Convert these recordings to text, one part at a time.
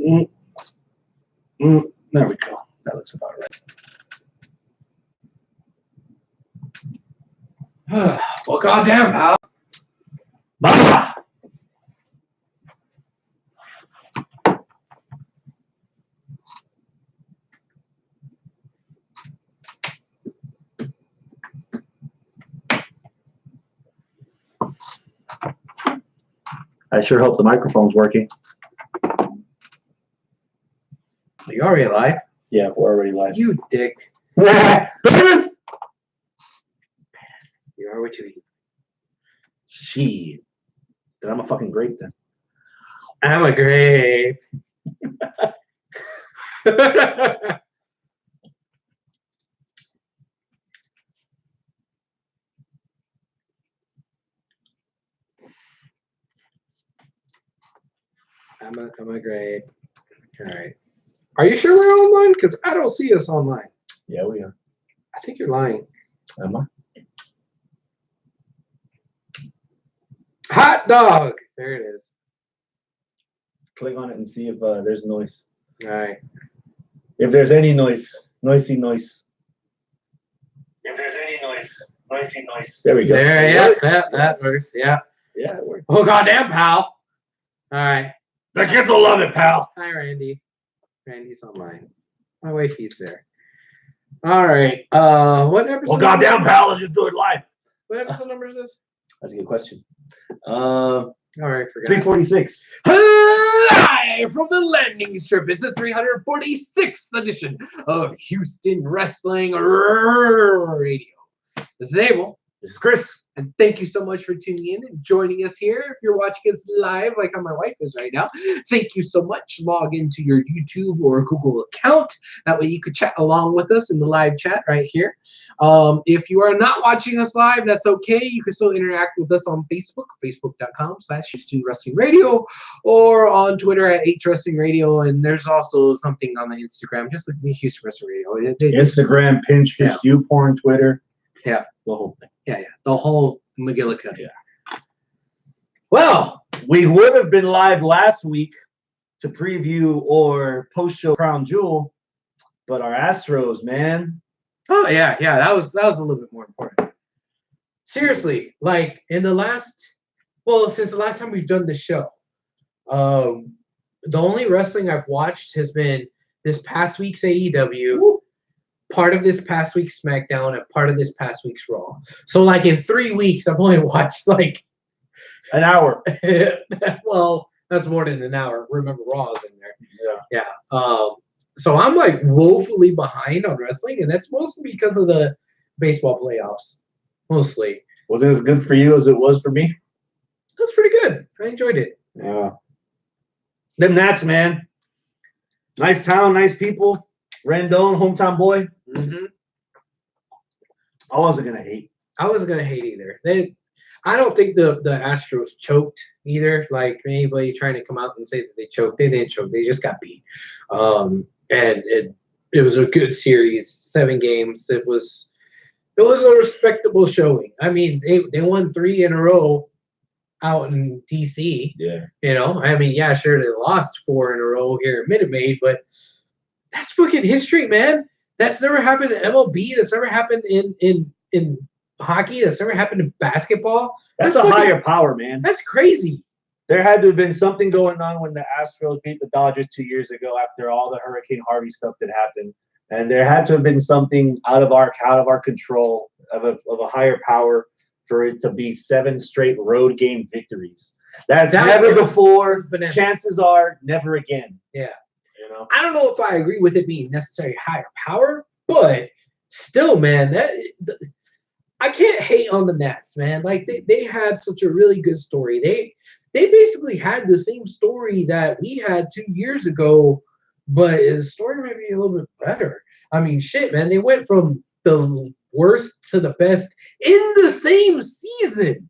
There we go. That looks about right. Well, goddamn, pal. Bah! I sure hope the microphone's working. You already live? Yeah, we're already live. You dick. Penis! You are what you eat. Shit. Then I'm a fucking grape then. I'm a grape. I'm a grape. All right. Are you sure we're online? Because I don't see us online. Yeah, we are. I think you're lying. Am I? Hot dog. There it is. Click on it and see if there's noise. All right. If there's any noise. Noisy noise. If there's any noise. Noisy noise. There we go. There, yeah, that works. Yeah. Yeah, it works. Oh, goddamn, pal. All right. The kids will love it, pal. Hi, Randy. Randy's online. My wifey's there. All right. What episode? Well, goddamn, pal, let's just do it live. What episode number is this? That's a good question. All right, forgot. 346. Live from the landing strip is the 346th edition of Houston Wrestling Radio. This is Abel. This is Chris. And thank you so much for tuning in and joining us here. If you're watching us live, like how my wife is right now, thank you so much. Log into your YouTube or Google account. That way you could chat along with us in the live chat right here. If you are not watching us live, that's okay. You can still interact with us on Facebook, facebook.com/Houston Wrestling Radio, or on Twitter at HWrestling Radio. And there's also something on the Instagram, just like the Houston Wrestling Radio. Instagram, Pinterest, Yeah. YouPorn, Twitter. Yeah. The whole thing. Yeah. The whole McGillicuddy. Yeah. Well, we would have been live last week to preview or post-show Crown Jewel, but our Astros, man. oh yeah, that was a little bit more important. Seriously, since the last time we've done the show, the only wrestling I've watched has been this past week's AEW, part of this past week's SmackDown, and part of this past week's Raw. So in 3 weeks, I've only watched an hour. well, that's more than an hour. Remember, Raw is in there. Yeah. So I'm woefully behind on wrestling, and that's mostly because of the baseball playoffs. Mostly. Was it as good for you as it was for me? That's pretty good. I enjoyed it. Yeah. Them Nats, man. Nice town, nice people. Rendon, hometown boy. Mm-hmm. I wasn't gonna hate. I wasn't gonna hate either. I don't think the Astros choked either. Anybody trying to come out and say that they choked, they didn't choke. They just got beat. And it was a good series, 7 games. It was a respectable showing. I mean, they won 3 in a row out in DC. Yeah. Yeah, sure, they lost 4 in a row here at Minute Maid, but that's fucking history, man. That's never happened in MLB. That's never happened in hockey. That's never happened in basketball. That's a higher power, man. That's crazy. There had to have been something going on when the Astros beat the Dodgers 2 years ago after all the Hurricane Harvey stuff that happened. And there had to have been something out of our control of a higher power for it to be 7 straight road game victories. That's never before. Bananas. Chances are never again. Yeah. I don't know if I agree with it being necessary higher power, but still, man, I can't hate on the Nats, man. They had such a really good story. They basically had the same story that we had 2 years ago, but the story may be a little bit better. I mean, shit, man. They went from the worst to the best in the same season.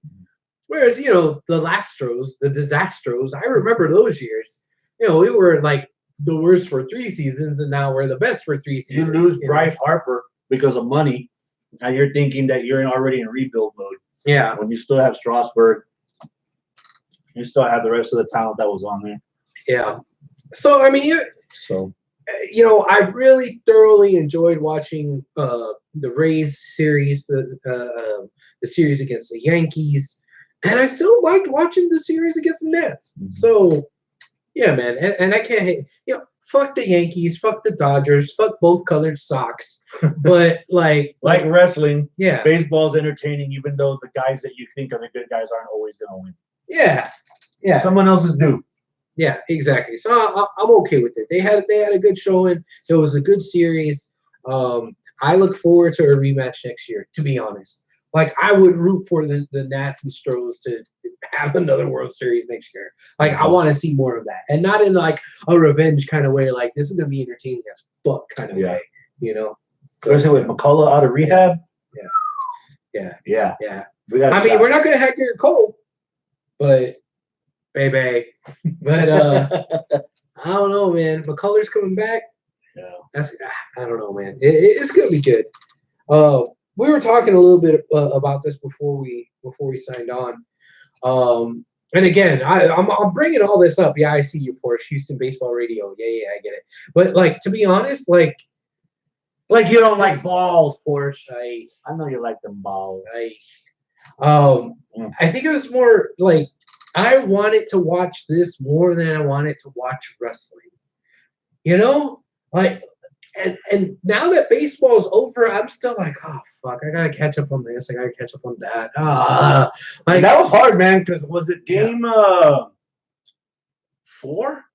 Whereas, the Lastros, the Disastros, I remember those years. We were the worst for 3 seasons, and now we're the best for 3 seasons. You lose Bryce Harper because of money, and you're thinking that you're already in rebuild mode. Yeah. When you still have Strasburg, you still have the rest of the talent that was on there. Yeah. So I mean, So I really thoroughly enjoyed watching the Rays series, the series against the Yankees, and I still liked watching the series against the Nets. Mhm. So yeah, man, and I can't hate. Fuck the Yankees, fuck the Dodgers, fuck both colored socks. But like wrestling, yeah, baseball's entertaining, even though the guys that you think are the good guys aren't always gonna win. yeah, Someone else's due. Yeah, exactly. So I'm okay with it. They had a good showing. So it was a good series. I look forward to a rematch next year. To be honest, like I would root for the Nats and Stros to have another World Series next year. Like I want to see more of that, and not in like a revenge kind of way. Like this is gonna be entertaining as fuck kind of way. So, especially with McCullough out of rehab. Yeah. We're not gonna have Garrett Cole, but. Baby. But I don't know, man. McCullers coming back. Yeah. I don't know, man. It's gonna be good. We were talking a little bit about this before we signed on. And again, I'm bringing all this up. Yeah, I see you, Porsche. Houston Baseball Radio. Yeah, I get it. But like, to be honest, like you don't like balls, Porsche. I know you like them balls. I think it was more like. I wanted to watch this more than I wanted to watch wrestling. Like, and now that baseball's over, I'm still like, oh fuck, I gotta catch up on this. I gotta catch up on that. Like that was hard, man. Because was it game 4?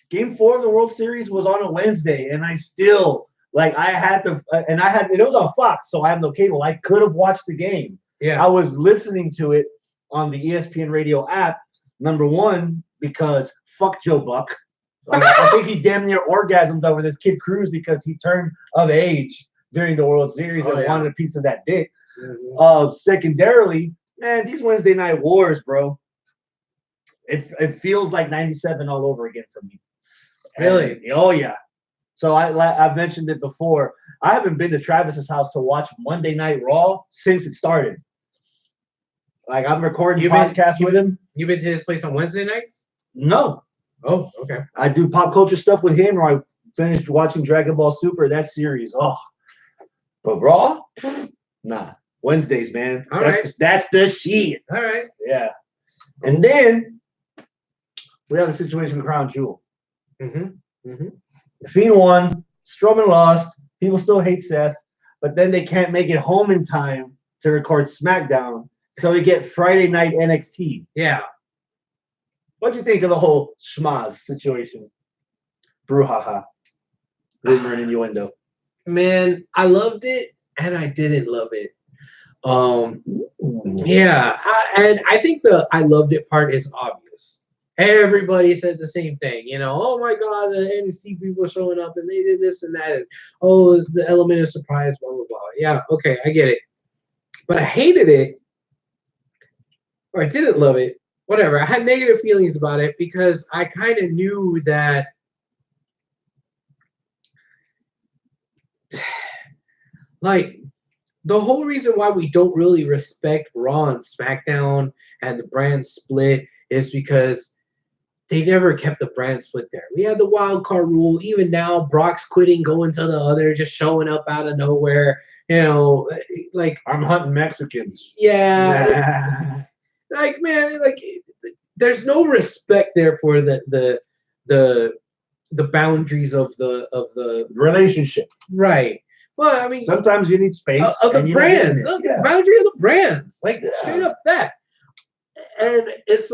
Game 4 of the World Series was on a Wednesday, and I still I had to, and it was on Fox, so I have no cable. I could have watched the game. Yeah, I was listening to it on the ESPN Radio app. Number one, because fuck Joe Buck. I think he damn near orgasmed over this kid Cruz because he turned of age during the World Series and wanted a piece of that dick. Mm-hmm. Secondarily, man, these Wednesday night wars, bro. It feels like '97 all over again for me. Really? Oh yeah. So I've mentioned it before. I haven't been to Travis's house to watch Monday Night Raw since it started. Like I'm recording podcasts with him. You've been to his place on Wednesday nights? No. Oh, okay. I do pop culture stuff with him, or I finished watching Dragon Ball Super, that series. Oh. But Raw? Nah. Wednesdays, man. That's the shit. All right. Yeah. And then we have a situation with Crown Jewel. Mm-hmm. Mm-hmm. The Fiend won. Strowman lost. People still hate Seth, but then they can't make it home in time to record SmackDown. So we get Friday night NXT. Yeah. What'd you think of the whole schmaz situation? Brouhaha. Rumor and innuendo. Man, I loved it and I didn't love it. Yeah. And I think the I loved it part is obvious. Everybody said the same thing. Oh my God, the NXT people showing up and they did this and that. And the element of surprise, blah, blah, blah. Yeah, okay, I get it. But I hated it. Or I didn't love it, whatever. I had negative feelings about it because I kind of knew that the whole reason why we don't really respect Raw and SmackDown and the brand split is because they never kept the brand split there. We had the wild card rule. Even now, Brock's quitting, going to the other, just showing up out of nowhere. I'm hunting Mexicans. Yeah. Man, there's no respect there for the boundaries of the relationship. Right. Well, I mean, sometimes you need space of the brands, the boundary of the brands, straight up that. And it's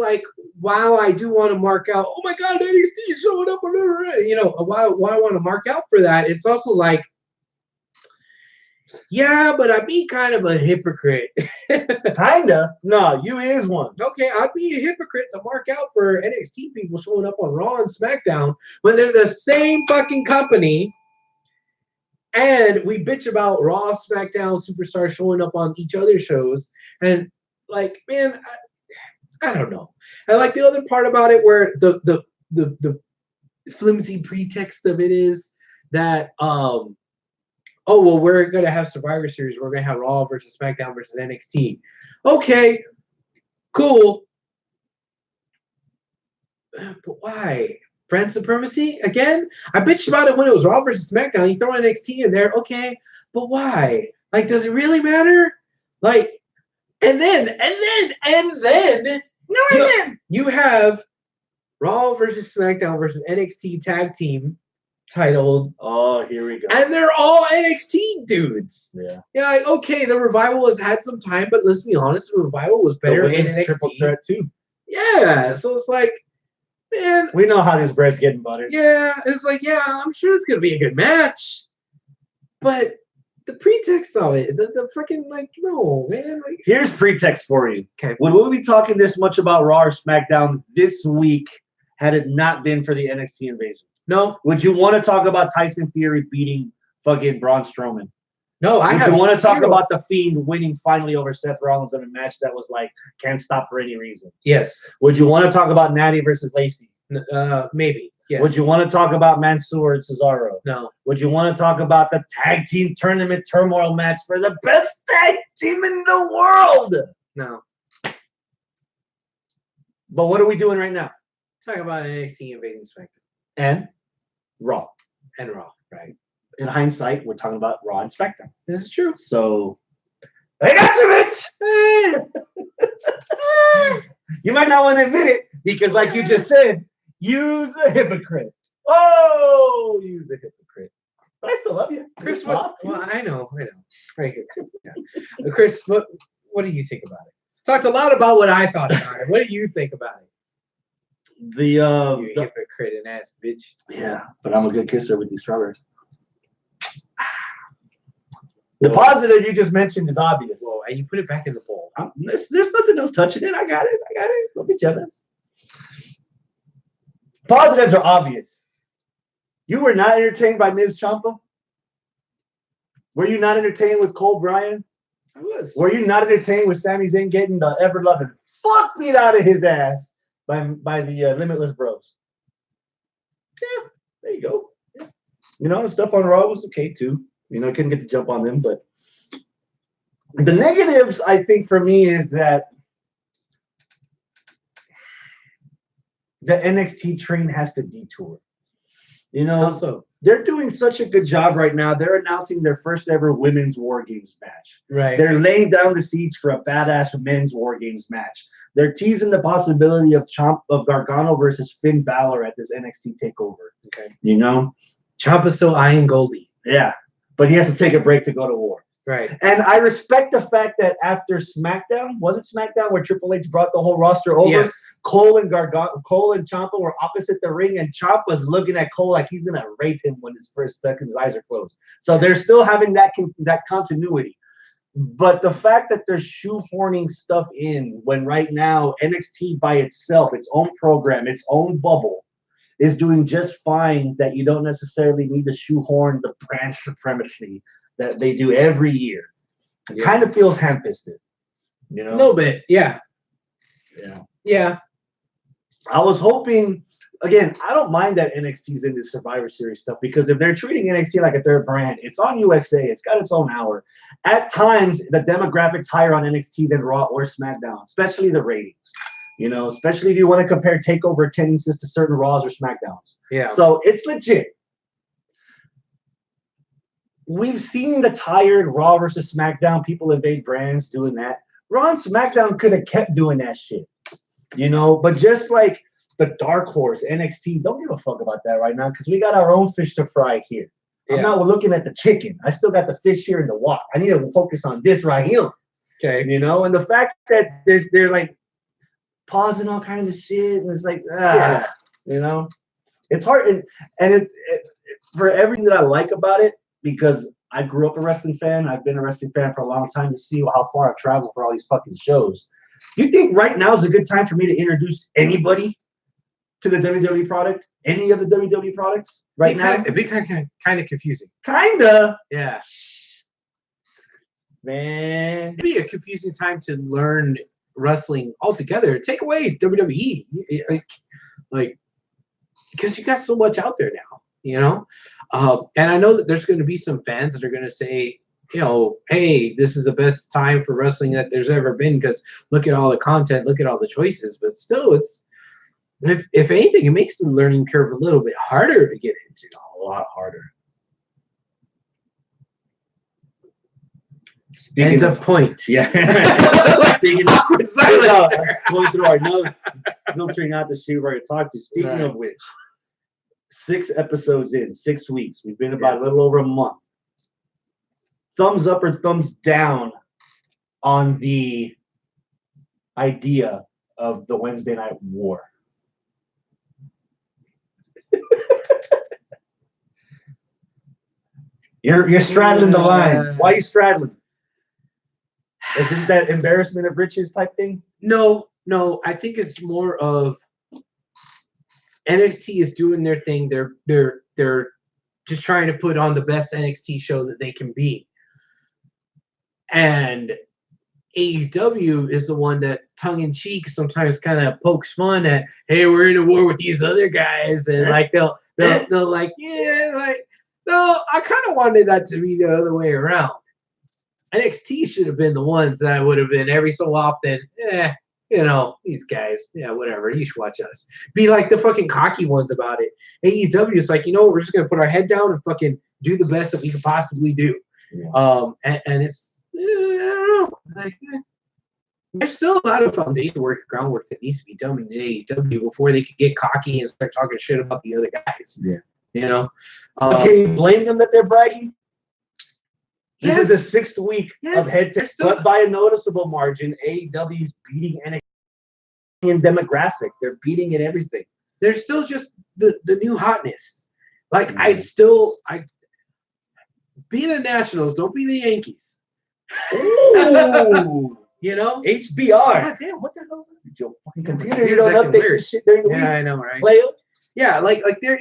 wow, I do want to mark out. Oh my God, NXT showing up, why I want to mark out for that. It's also yeah, but I'd be kind of a hypocrite. Kinda. No, you is one. Okay, I'd be a hypocrite to mark out for NXT people showing up on Raw and SmackDown when they're the same fucking company. And we bitch about Raw, SmackDown, Superstars showing up on each other's shows. And man, I don't know. I like the other part about it where the flimsy pretext of it is that oh, well, we're going to have Survivor Series. We're going to have Raw versus SmackDown versus NXT. Okay, cool. But why? brand supremacy again. I bitched about it when it was Raw versus SmackDown. You throw NXT in there, okay, but why? Like, does it really matter? Like, and then you have Raw versus SmackDown versus NXT tag team titled. Oh, here we go. And they're all NXT dudes. Yeah. Yeah, like, okay, the Revival has had some time, but let's be honest, the Revival was better in NXT. Triple threat too. Yeah, so it's like, man, we know how this bread's getting buttered. Yeah, it's like, yeah, I'm sure it's gonna be a good match, but the pretext of it, the fucking like, no, man. Like, here's pretext for you. Okay. Would we be talking this much about Raw or SmackDown this week had it not been for the NXT invasion? No. Would you want to talk about Tyson Fury beating fucking Braun Strowman? No, Would you want to talk about The Fiend winning finally over Seth Rollins in a match that was like can't stop for any reason? Yes. Would you want to talk about Natty versus Lacey? Maybe. Yes. Would you want to talk about Mansoor and Cesaro? No. Would you want to talk about the tag team tournament turmoil match for the best tag team in the world? No. But what are we doing right now? Talk about NXT invading SmackDown. And Raw. And Raw, right? In hindsight, we're talking about Raw and SmackDown. This is true. So, I got you, bitch! You might not want to admit it because, like you just said, use a hypocrite. Oh, use a hypocrite. But I still love you. Chris, well, I know. Right here. Yeah. Chris, what do you think about it? Talked a lot about what I thought about it. What do you think about it? You hypocrite and ass bitch. Yeah, but I'm a good kisser with these strawberries. The positive you just mentioned is obvious. Whoa, and you put it back in the bowl. There's nothing else touching it. I got it. Don't be jealous. Positives are obvious. You were not entertained by Ms. Ciampa? Were you not entertained with Cole Bryan? I was. Were you not entertained with Sami Zayn getting the ever-loving fuck beat out of his ass by the Limitless Bros? Yeah, there you go. Yeah. You know, the stuff on Raw was okay too. You know, I couldn't get the jump on them, but the negatives, I think, for me is that the NXT train has to detour. You know, also, they're doing such a good job right now. They're announcing their first ever women's War Games match. Right. They're laying down the seeds for a badass men's War Games match. They're teasing the possibility of Gargano versus Finn Balor at this NXT takeover. Okay. You know? Ciampa's still eyeing Goldie. Yeah. But he has to take a break to go to war. Right. And I respect the fact that after SmackDown, was it SmackDown where Triple H brought the whole roster over? Yes. Cole and Ciampa were opposite the ring, and Ciampa's looking at Cole like he's gonna rape him when his eyes are closed. So they're still having that continuity. But the fact that they're shoehorning stuff in when right now NXT by itself, its own program, its own bubble, is doing just fine, that you don't necessarily need to shoehorn the brand supremacy that they do every year. It kind of feels ham-fisted, you know? A little bit, yeah. Yeah. Yeah. I was hoping, again, I don't mind that NXT's in this Survivor Series stuff because if they're treating NXT like a third brand, it's on USA, it's got its own hour. At times, the demographics higher on NXT than Raw or SmackDown, especially the ratings. You know, especially if you want to compare takeover attendances to certain Raws or SmackDowns. Yeah. So it's legit. We've seen the tired Raw versus SmackDown people invade brands doing that. Raw and SmackDown could have kept doing that shit. You know, but just like the dark horse, NXT, don't give a fuck about that right now because we got our own fish to fry here. Yeah. I'm not looking at the chicken. I still got the fish here in the wok. I need to focus on this right here. Okay. You know, and the fact that they're like pausing all kinds of shit, and it's like, you know, it's hard. And it for everything that I like about it, because I grew up a wrestling fan, I've been a wrestling fan for a long time, to see how far I've traveled for all these fucking shows. You think right now is a good time for me to introduce anybody to the WWE product? Any of the WWE products right now? It'd be kind of confusing. Kinda. Yeah. Man. It'd be a confusing time to learn wrestling altogether. Take away WWE. Like, because you got so much out there now, you know? And I know that there's going to be some fans that are going to say, you know, hey, this is the best time for wrestling that there's ever been because look at all the content, look at all the choices. But still, If anything, it makes the learning curve a little bit harder to get into. A lot harder. Ends of point. Yeah. Speaking awkward silence. Going through our notes, filtering out the shit we're going to talk to. Speaking of which, 6 episodes in, 6 weeks. We've been about a little over a month. Thumbs up or thumbs down on the idea of the Wednesday Night War? You're straddling the line. Why are you straddling? Isn't that embarrassment of riches type thing? No. I think it's more of NXT is doing their thing. They're just trying to put on the best NXT show that they can be. And AEW is the one that tongue-in-cheek sometimes kind of pokes fun at, hey, we're in a war with these other guys, and like they'll like, yeah, like, no, I kind of wanted that to be the other way around. NXT should have been the ones that would have been every so often, these guys, whatever, you should watch us. Be like the fucking cocky ones about it. AEW is like, we're just gonna put our head down and fucking do the best that we can possibly do. Yeah. And it's, I don't know. Like, there's still a lot of foundation work, groundwork that needs to be done in AEW before they could get cocky and start talking shit about the other guys. Yeah. Can you blame them that they're bragging? This is the 6th week of head-to-head, but by a noticeable margin, AEW is beating NXT in demographic. They're beating in everything. They're still just the new hotness. Like, I be the Nationals, don't be the Yankees. Ooh. HBR. God damn, what the hell is that? Your fucking computer. You don't update this shit during the week. Yeah, I know, right? Play it. Yeah, like they're.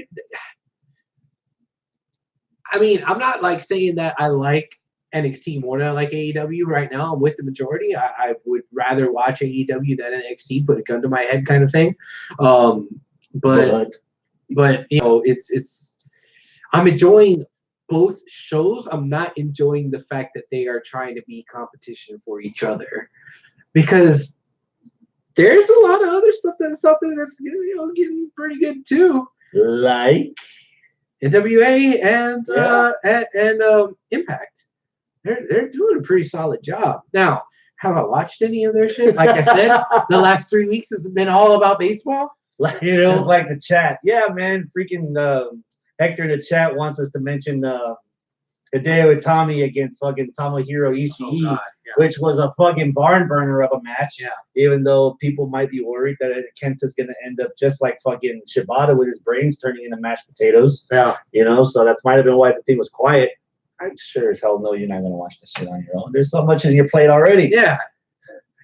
I mean, I'm not like saying that I like NXT more than I like AEW right now. I'm with the majority. I would rather watch AEW than NXT, put a gun to my head kind of thing. But it's I'm enjoying both shows. I'm not enjoying the fact that they are trying to be competition for each other, because there's a lot of other stuff that's out there that's getting pretty good too. Like NWA and Impact. They're doing a pretty solid job. Now, have I watched any of their shit? Like I said, the last 3 weeks has been all about baseball. Just like the chat. Yeah, man. Freaking Hector in the chat wants us to mention Hideo Itami against fucking Tomohiro Ishii, which was a fucking barn burner of a match. Yeah. Even though people might be worried that Kenta's gonna end up just like fucking Shibata with his brains turning into mashed potatoes. Yeah. So that might have been why the thing was quiet. I sure as hell know you're not gonna watch this shit on your own. There's so much in your plate already. Yeah.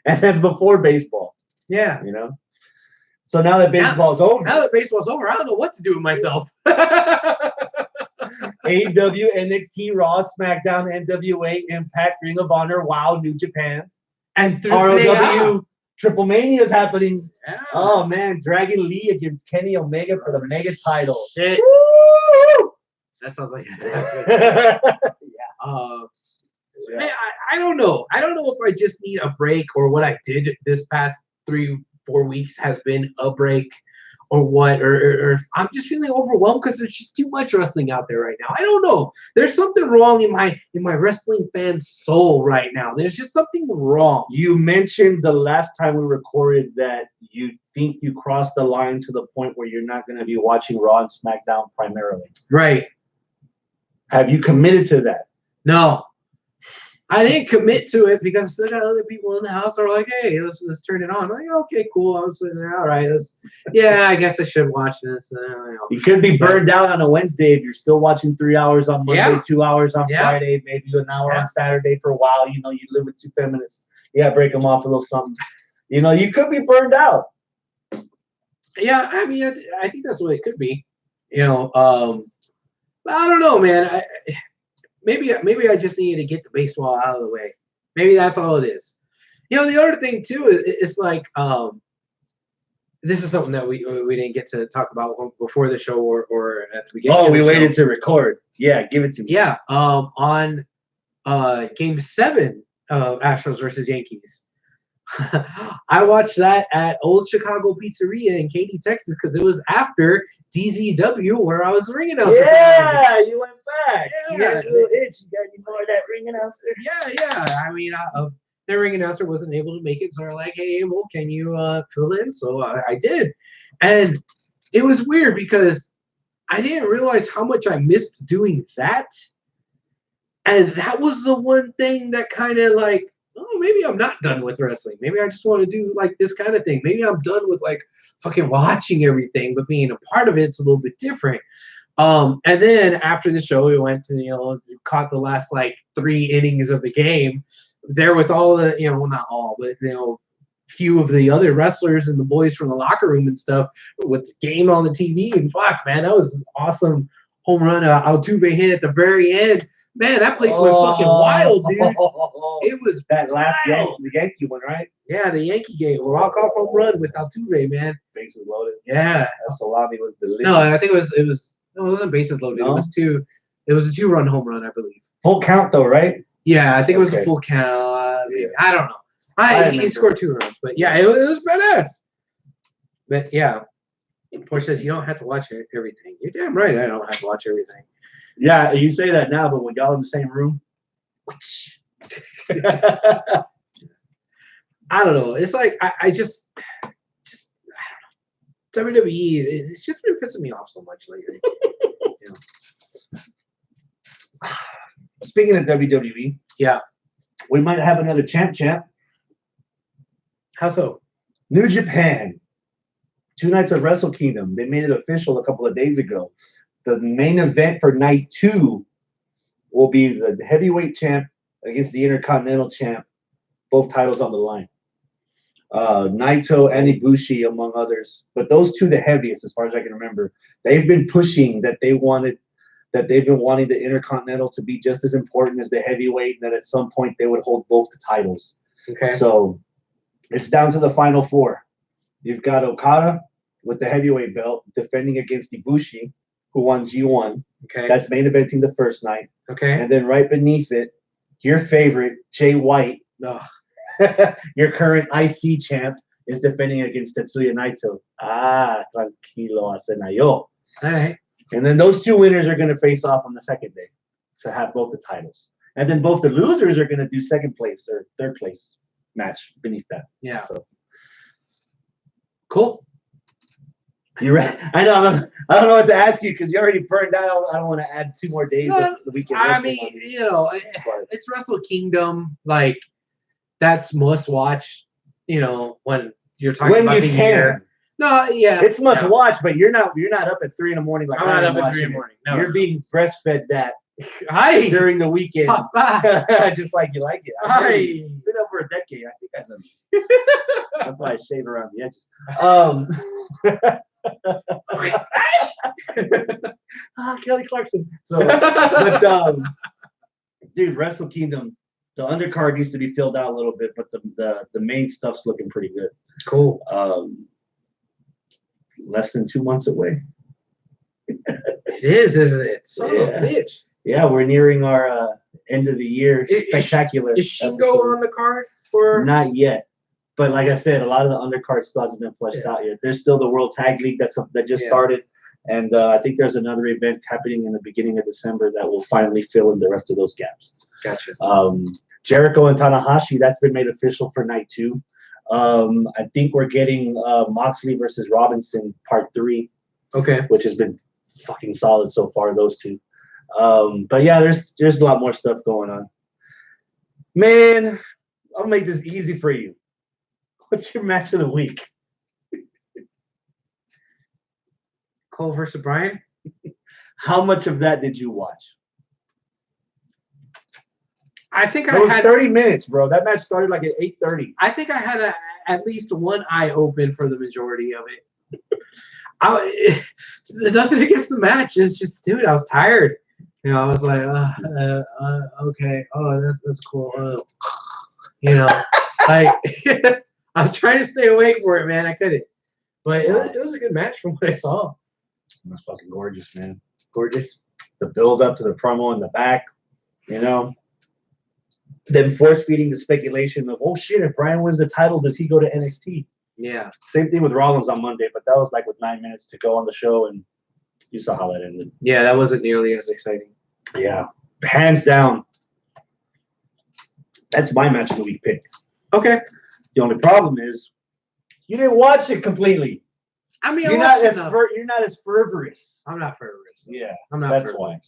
And that's before baseball. Yeah. So now that baseball's over. I don't know what to do with myself. AEW, NXT, Raw, SmackDown, NWA, Impact, Ring of Honor, WoW, New Japan, and ROW. Triple Mania is happening. Yeah. Oh man, Dragon Lee against Kenny Omega for the Mega title. Shit. Woo! That sounds like yeah. Man, I don't know. I don't know if I just need a break or what I did this past 3-4 weeks has been a break or what, or if I'm just feeling overwhelmed because there's just too much wrestling out there right now. I don't know. There's something wrong in my wrestling fan soul right now. There's just something wrong. You mentioned the last time we recorded that you think you crossed the line to the point where you're not going to be watching Raw and SmackDown primarily. Right. Have you committed to that? No. I didn't commit to it because I still got other people in the house that are like, hey, let's turn it on. I'm like, okay, cool. I'm sitting there. All right. I guess I should watch this. You could be burned out on a Wednesday if you're still watching 3 hours on Monday, 2 hours on Friday, maybe an hour on Saturday for a while. You live with 2 feminists. Yeah, break them off a little something. You could be burned out. Yeah, I mean, I think that's what it could be. I don't know, man. Maybe I just needed to get the baseball out of the way. Maybe that's all it is. The other thing too is like this is something that we didn't get to talk about before the show or at the beginning. Oh, we waited to record. Yeah, give it to me. Yeah, on Game 7 of Astros versus Yankees, I watched that at Old Chicago Pizzeria in Katy, Texas, because it was after DZW, where I was ring announcer. Yeah, you went back. Yeah. You had a little itch. You got to ignore that ring announcer. Yeah. I mean, the ring announcer wasn't able to make it, so they're like, "Hey, well, can you fill in?" So I did, and it was weird because I didn't realize how much I missed doing that, and that was the one thing that kind of like, oh, maybe I'm not done with wrestling. Maybe I just want to do like this kind of thing. Maybe I'm done with like fucking watching everything, but being a part of it's a little bit different. And then after the show, we went to, caught the last like 3 innings of the game there with all the, well, not all, but, few of the other wrestlers and the boys from the locker room and stuff with the game on the TV. And fuck, man, that was awesome home run. Altuve hit at the very end. Man, that place went fucking wild, dude. It was that last Yankee one, right? Yeah, the Yankee game. Walk-off home run with Altuve, man. Bases loaded. Yeah. That salami was delicious. No, I think it wasn't bases loaded. No? It was a 2-run home run, I believe. Full count though, right? Yeah, I think it was a full count. Yeah. I don't know. He scored 2 runs, but yeah, it was badass. But yeah, Porsche says you don't have to watch everything. You're damn right. I don't have to watch everything. Yeah, you say that now, but when y'all in the same room, I don't know. It's like I just I don't know. WWE, it's just been pissing me off so much lately. Speaking of WWE, yeah, we might have another champ. How so? New Japan, 2 nights of Wrestle Kingdom. They made it official a couple of days ago. The main event for night 2 will be the heavyweight champ against the Intercontinental champ. Both titles on the line. Naito and Ibushi, among others. But those 2, the heaviest, as far as I can remember. They've been pushing that they've been wanting the Intercontinental to be just as important as the heavyweight, and that at some point they would hold both the titles. Okay. So it's down to the final 4. You've got Okada with the heavyweight belt defending against Ibushi, who won G1. Okay. That's main eventing the first night. Okay. And then right beneath it, your favorite, Jay White, your current IC champ, is defending against Tetsuya Naito. Tranquilo, Asenayo. All right. And then those 2 winners are going to face off on the second day to have both the titles. And then both the losers are going to do second place or third place match beneath that. Yeah. So cool. You're right. I know. I don't know what to ask you because you already burned out. I don't want to add 2 more days of the weekend. I mean, it's Wrestle Kingdom. Like, that's must watch. When you're talking about the year. No, yeah, it's must watch, but you're not up at 3 in the morning. Like I'm not up at 3 in the morning. No, you're being breastfed that during the weekend, just like you like it. It's been over a decade. I think I know. That's why I shave around the edges. Kelly Clarkson. So, but dude, Wrestle Kingdom, the undercard needs to be filled out a little bit, but the main stuff's looking pretty good. Cool. Less than 2 months away. It is, isn't it? Son of a bitch. Yeah, we're nearing our end of the year spectacular. Is Shingo on the card for? Not yet. But like I said, a lot of the undercard still hasn't been fleshed out yet. There's still the World Tag League that just started. And I think there's another event happening in the beginning of December that will finally fill in the rest of those gaps. Gotcha. Jericho and Tanahashi, that's been made official for night 2. I think we're getting Moxley versus Robinson part 3. Okay. Which has been fucking solid so far, those 2. But yeah, there's a lot more stuff going on. Man, I'll make this easy for you. What's your match of the week? Cole versus Bryan? How much of that did you watch? I think it was 30 minutes, bro. That match started like at 8:30. I think I had at least one eye open for the majority of it. Nothing against the match. It's just, dude, I was tired. I was like, okay. Oh, that's cool. Like I was trying to stay awake for it, man. I couldn't. But it was a good match from what I saw. It was fucking gorgeous, man. Gorgeous. The build up to the promo in the back, then force feeding the speculation of, oh shit, if Brian wins the title, does he go to NXT? Yeah. Same thing with Rollins on Monday, but that was like with 9 minutes to go on the show, and you saw how that ended. Yeah, that wasn't nearly as exciting. Yeah, hands down. That's my match of the week pick. Okay. The only problem is you didn't watch it completely. I mean, You're not as fervorous. I'm not fervorous. Yeah, I'm not. That's why.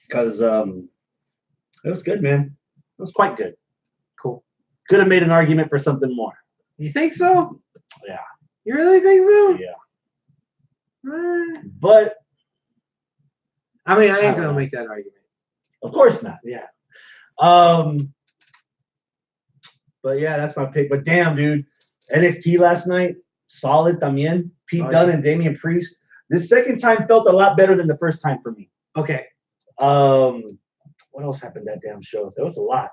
Because it was good, man. It was quite good. Cool. Could have made an argument for something more. You think so? Yeah. You really think so? Yeah. But I mean, I ain't gonna make that argument. Of course not. Yeah. But yeah, that's my pick. But damn, dude, NXT last night, solid también. Pete Dunne and Damian Priest. This second time felt a lot better than the first time for me. Okay. What else happened that damn show? There was a lot.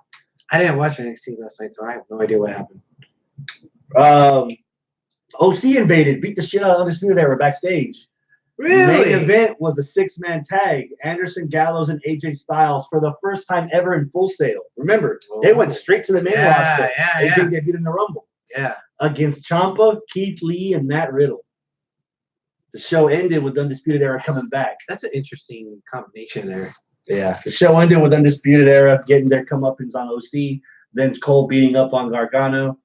I didn't watch NXT last night, so I have no idea what happened. OC invaded, beat the shit out of Undisputed Era backstage. Really? The main event was a 6-man tag. Anderson, Gallows, and AJ Styles for the first time ever in Full Sail. Remember, they went straight to the main roster. AJ debuted in the Rumble. Yeah. Against Ciampa, Keith Lee, and Matt Riddle. The show ended with Undisputed Era coming back. That's an interesting combination there. Yeah. The show ended with Undisputed Era getting their comeuppance on OC. Then Cole beating up on on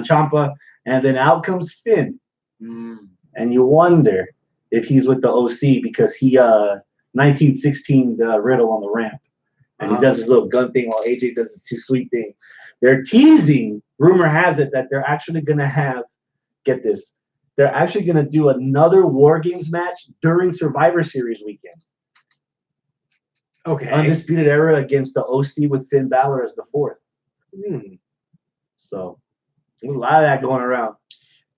Ciampa. And then out comes Finn. And you wonder if he's with the OC because he 1916 Riddle on the ramp. And he does his little gun thing while AJ does the too sweet thing. They're teasing, rumor has it, that they're actually going to have, get this, they're actually going to do another War Games match during Survivor Series weekend. Okay. Undisputed Era against the OC with Finn Balor as the fourth. So there's a lot of that going around.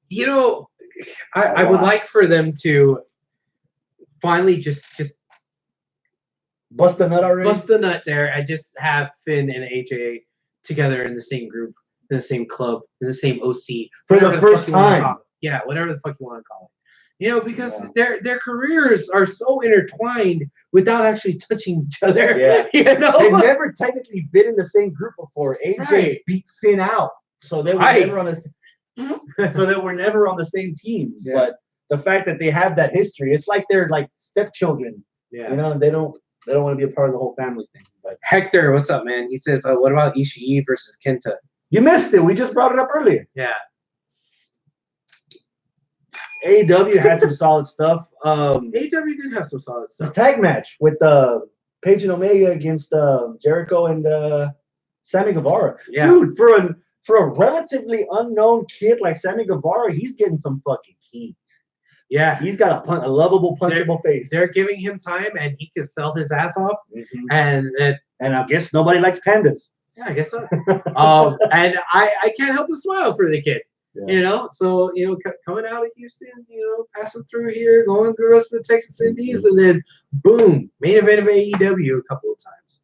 You know, I would like for them to finally just bust the nut already. Bust the nut there and just have Finn and AJ together in the same group, in the same club, in the same OC for the first time. Yeah, whatever the fuck you want to call it. You know, because their careers are so intertwined without actually touching each other. Yeah. You know? They've never technically been in the same group before. AJ beat Finn out. So they were never on the same team. Yeah. But the fact that they have that history, it's like they're like stepchildren. Yeah. You know, they don't want to be a part of the whole family thing. But Hector, what's up, man? He says, what about Ishii versus Kenta? You missed it. We just brought it up earlier. Yeah. AEW had some solid stuff. AEW did have some solid stuff. The tag match with Page and Omega against Jericho and Sammy Guevara. Yeah. Dude, for a relatively unknown kid like Sammy Guevara, he's getting some fucking heat. Yeah. He's got a lovable, punchable face. They're giving him time, and he can sell his ass off. And I guess nobody likes pandas. Yeah, I guess so. And I can't help but smile for the kid. Yeah. You know, so, you know, coming out of Houston, you know, passing through here, going through the rest of the Texas Indies, and then boom, main event of AEW a couple of times.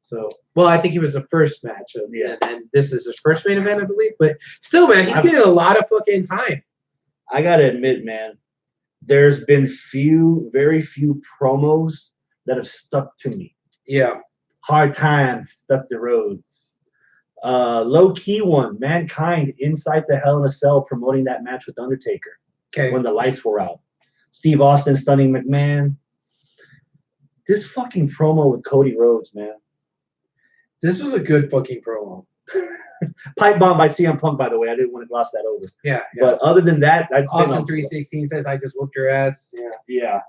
So, well, I think he was the first match, and this is his first main event, I believe. But still, man, he's getting a lot of fucking time. I gotta admit, man, there's been very few promos that have stuck to me. Yeah, hard times, stuck the roads. Low key one, Mankind inside the Hell in a Cell promoting that match with Undertaker. Okay. When the lights were out. Steve Austin stunning McMahon. This fucking promo with Cody Rhodes, man. This was a good fucking promo. Pipe bomb by CM Punk, by the way. I didn't want to gloss that over. Yeah. But other than that, that's Austin 316 says, "I just whooped your ass." Yeah.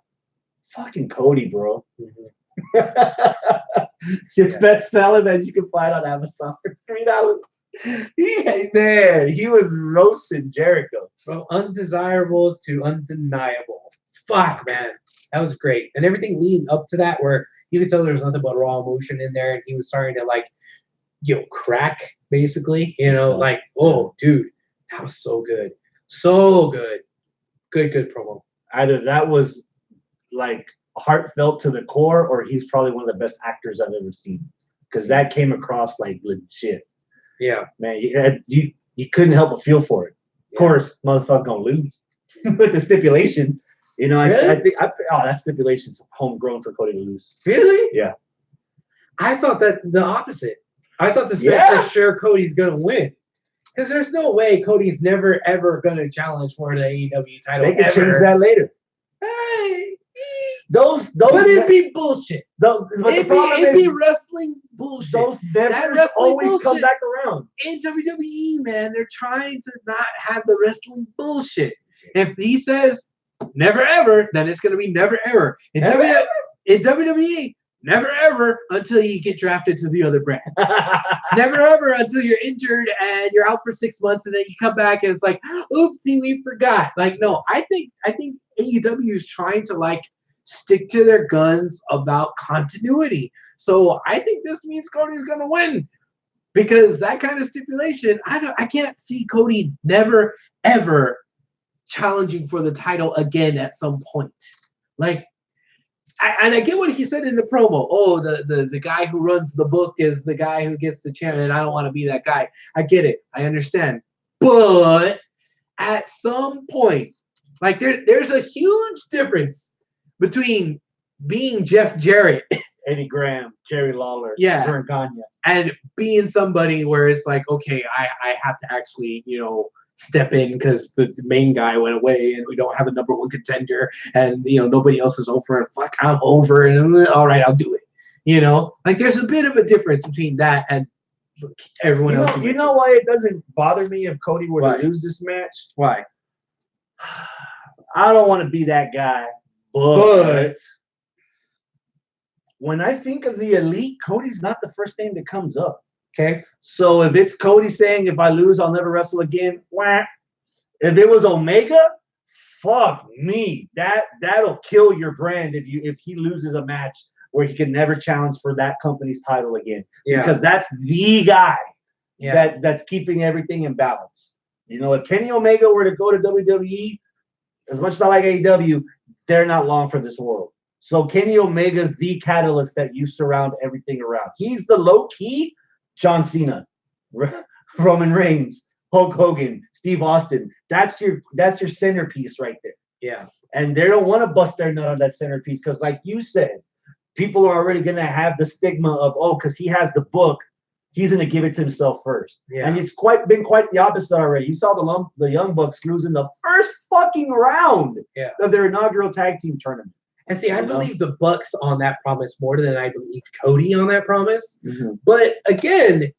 Fucking Cody, bro. Your best seller that you can find on Amazon for $3. He was roasting Jericho. From undesirable to undeniable. Fuck, man. That was great. And everything leading up to that, where you could tell there was nothing but raw emotion in there, and he was starting to crack, basically. You know, oh, dude, that was so good. So good. Good promo. Either that was heartfelt to the core, or he's probably one of the best actors I've ever seen, because that came across like legit. Yeah, man, you couldn't help but feel for it. Of course, motherfucker gonna lose with the stipulation. You know, really? I think that stipulation's homegrown for Cody to lose. Really? Yeah. I thought that the opposite. I thought this meant for sure Cody's gonna win. Because there's no way Cody's never ever gonna challenge for the AEW title. They can change that later. Hey, those but it'd be bullshit. It'd be wrestling bullshit. Those nevers always bullshit. Come back around. In WWE, man, they're trying to not have the wrestling bullshit. If he says never ever, then it's gonna be never ever. In WWE, never ever until you get drafted to the other brand. Never ever until you're injured and you're out for 6 months and then you come back and it's like, oopsie, we forgot. Like, no, I think AEW is trying to like stick to their guns about continuity. So I think this means Cody's gonna win. Because that kind of stipulation, I can't see Cody never ever challenging for the title again at some point. Like, I get what he said in the promo. Oh, the guy who runs the book is the guy who gets the chant, and I don't want to be that guy. I get it. I understand. But at some point, like there's a huge difference between being Jeff Jarrett, Eddie Graham, Jerry Lawler, Vern Gagne, and being somebody where it's like, okay, I have to actually, step in because the main guy went away and we don't have a number one contender and nobody else is over and fuck, I'm over and all right, I'll do it. Like there's a bit of a difference between that and everyone else. You know why it doesn't bother me if Cody were to lose this match? Why? I don't want to be that guy, but when I think of the Elite, Cody's not the first name that comes up. Okay. So if it's Cody saying, if I lose, I'll never wrestle again, wah. If it was Omega, fuck me. That'll kill your brand if he loses a match where he can never challenge for that company's title again. Yeah. Because that's the guy that's keeping everything in balance. If Kenny Omega were to go to WWE, as much as I like AEW, they're not long for this world. So Kenny Omega's the catalyst that you surround everything around. He's the low-key John Cena, Roman Reigns, Hulk Hogan, Steve Austin. That's your centerpiece right there. Yeah. And they don't want to bust their nut on that centerpiece because, like you said, people are already going to have the stigma of, because he has the book, he's going to give it to himself first. Yeah. And it's been quite the opposite already. You saw the Young Bucks losing the first fucking round of their inaugural tag team tournament. And see, I believe the Bucks on that promise more than I believe Cody on that promise. Mm-hmm. But again,